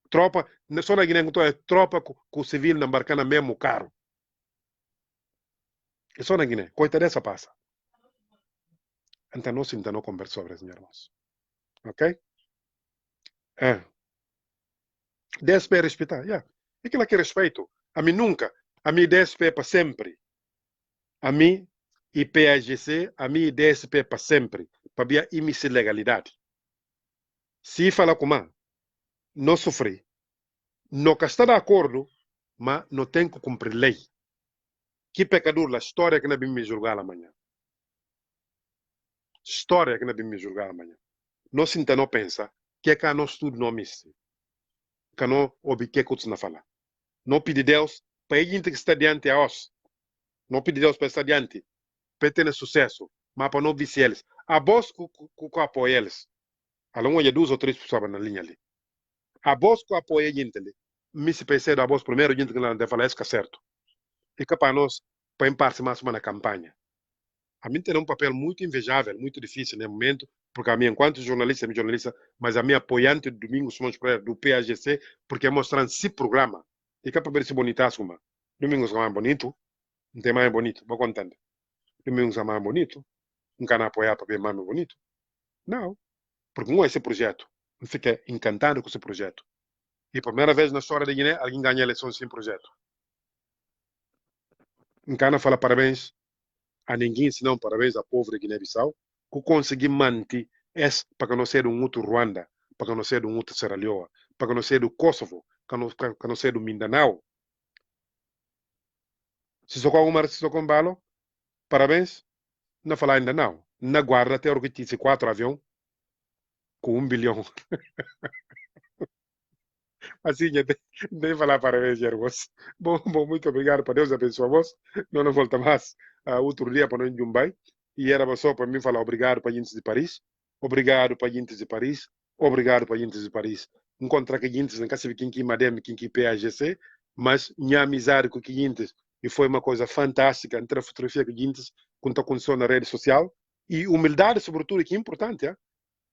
Speaker 1: Tropa, só na Guiné é tropa com o civil na embarcando mesmo caro. É só na Guiné, coita dessa passa. Então não conversa sobre isso, meus irmãos. Ok? DSP respeitar, yeah. É aquilo que respeito. A mim nunca. A mim DSP para sempre. A mim e PAGC, a mim DSP para sempre. Para ver a legalidade. Se fala com a não sofrer. Não está de acordo, mas não tem que cumprir lei. Que pecador, a história que não vem me julgar amanhã. História que não vem me julgar amanhã. Não sinta, não pensa, que é que não estudo, não miste. Que não ouve que é na fala. Não pede Deus para a gente que está diante a nós. Não pede Deus para estar diante. Para ter sucesso. Mas para não vice eles. A voz que apoia eles. A longa de 2 ou 3 pessoas na linha ali. A voz que apoia a gente ali. Me se pensei da voz primeiro, a gente que não deve falar isso que é certo. E que para nós, para emparse mais uma na campanha. A mim tem um papel muito invejável, muito difícil no momento, porque a mim, enquanto jornalista, mas a minha apoiante do Domingos Simões Pereira, do PAGC, porque mostrando esse programa. E que para ver se bonitaço, uma. Domingos é mais bonito, não tem mais bonito, vou contando. Domingos é mais bonito, não quer apoiar para ver mais bonito. Não, porque não é esse projeto. Eu fiquei encantado com esse projeto. E pela primeira vez na história da Guiné, alguém ganha eleições sem projeto. Em Cana fala parabéns a ninguém, senão parabéns ao povo de Guiné-Bissau, que conseguiu manter esse para que não seja um outro Ruanda, para que não seja um outro Serra Leoa, para que não seja do Kosovo, que não seja do Mindanao. Se só com alguma se só com balo, parabéns, não falar ainda não. Na guarda até organizar 4 aviões com 1 bilhão. Assim, nem falar parabéns, irmãos. Bom, muito obrigado, para Deus abençoe vos. Não volta mais outro dia para nós Jumbai. E era só para mim falar obrigado para a gente de Paris. Obrigado para a gente de Paris. Obrigado para a gente de Paris. Encontrar que a gente não sabe quem que Madem, quem que PAGC, mas minha amizade com a gente e foi uma coisa fantástica entre a fotografia que a gente quando aconteceu na rede social e humildade, sobretudo, que é importante, é?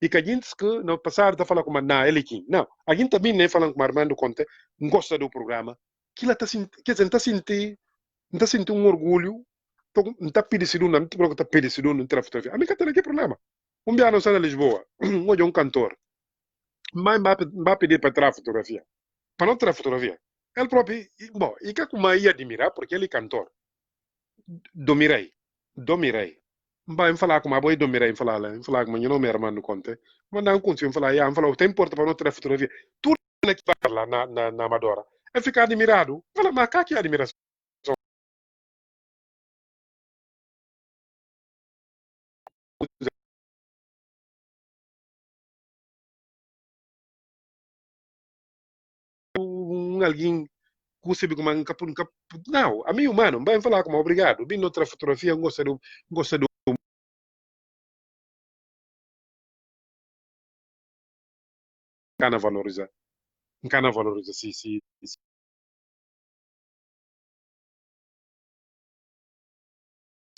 Speaker 1: E que a gente que no passado está falando como não, ele aqui. Não, a gente também nem falando com Armando Conte, gosta do programa, que ela está sentindo um orgulho Então, não está pedindo, não está pedindo, não tem fotografia. A mim, que tem problema. Um dia não sai de Lisboa, hoje é um cantor. Mas vai pedir para tirar fotografia. Para não tirar fotografia. Ele próprio, bom, e que como ia admirar, porque ele é cantor. Domirei. Vai falar com a boa Domirei, falar com meu nome é Armando Conte. Mas não consigo falar, falar, tem importa para não tirar fotografia. Tudo que vai lá na Amadora. É ficar admirado. Fala, mas que é admiração? Alguém custa como um capo, não, a mim humano, vai falar como obrigado, bem outra fotografia, gosta do cana valoriza, sim.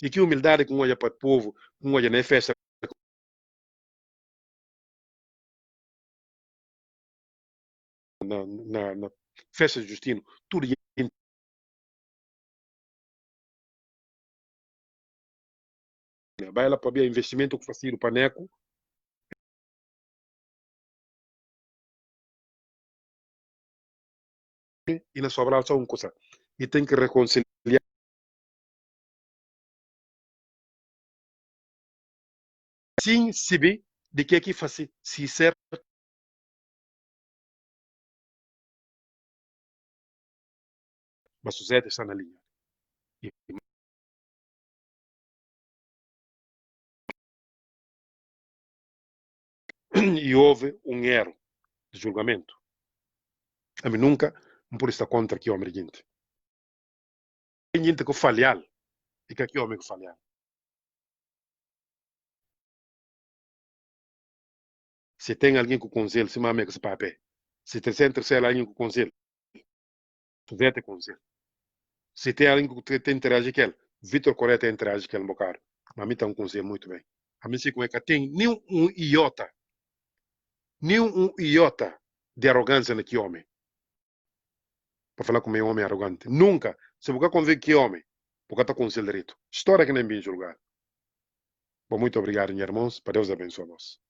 Speaker 1: E que humildade com olha para o povo, com olha na festa, na festa de Justino, tudo vai lá para ver investimento que faz o Paneco, e na Sobral só uma coisa, e tem que reconciliar. Sim, se vê de que aqui faz se certo, mas o Zé está na linha. E houve um erro de julgamento. A mim nunca, por estar contra que homem gente. Tem gente que falhar, e que aqui homem que falhar. Se tem alguém com conselho, se mame que se pape. Se tem terceiro alguém com conselho, Zé tem conselho. Se tem alguém que tem interagir com ele, Vitor Correia tem interagir com ele, meu caro. Mas a mim tem um conselho muito bem. A mim sei como é que tem nenhum iota de arrogância naquele homem. Para falar como é um homem arrogante. Nunca. Se você convém que homem, porque está com o seu direito. História que nem bem julgar. Bom, muito obrigado, meus irmãos. Para Deus abençoe a nós.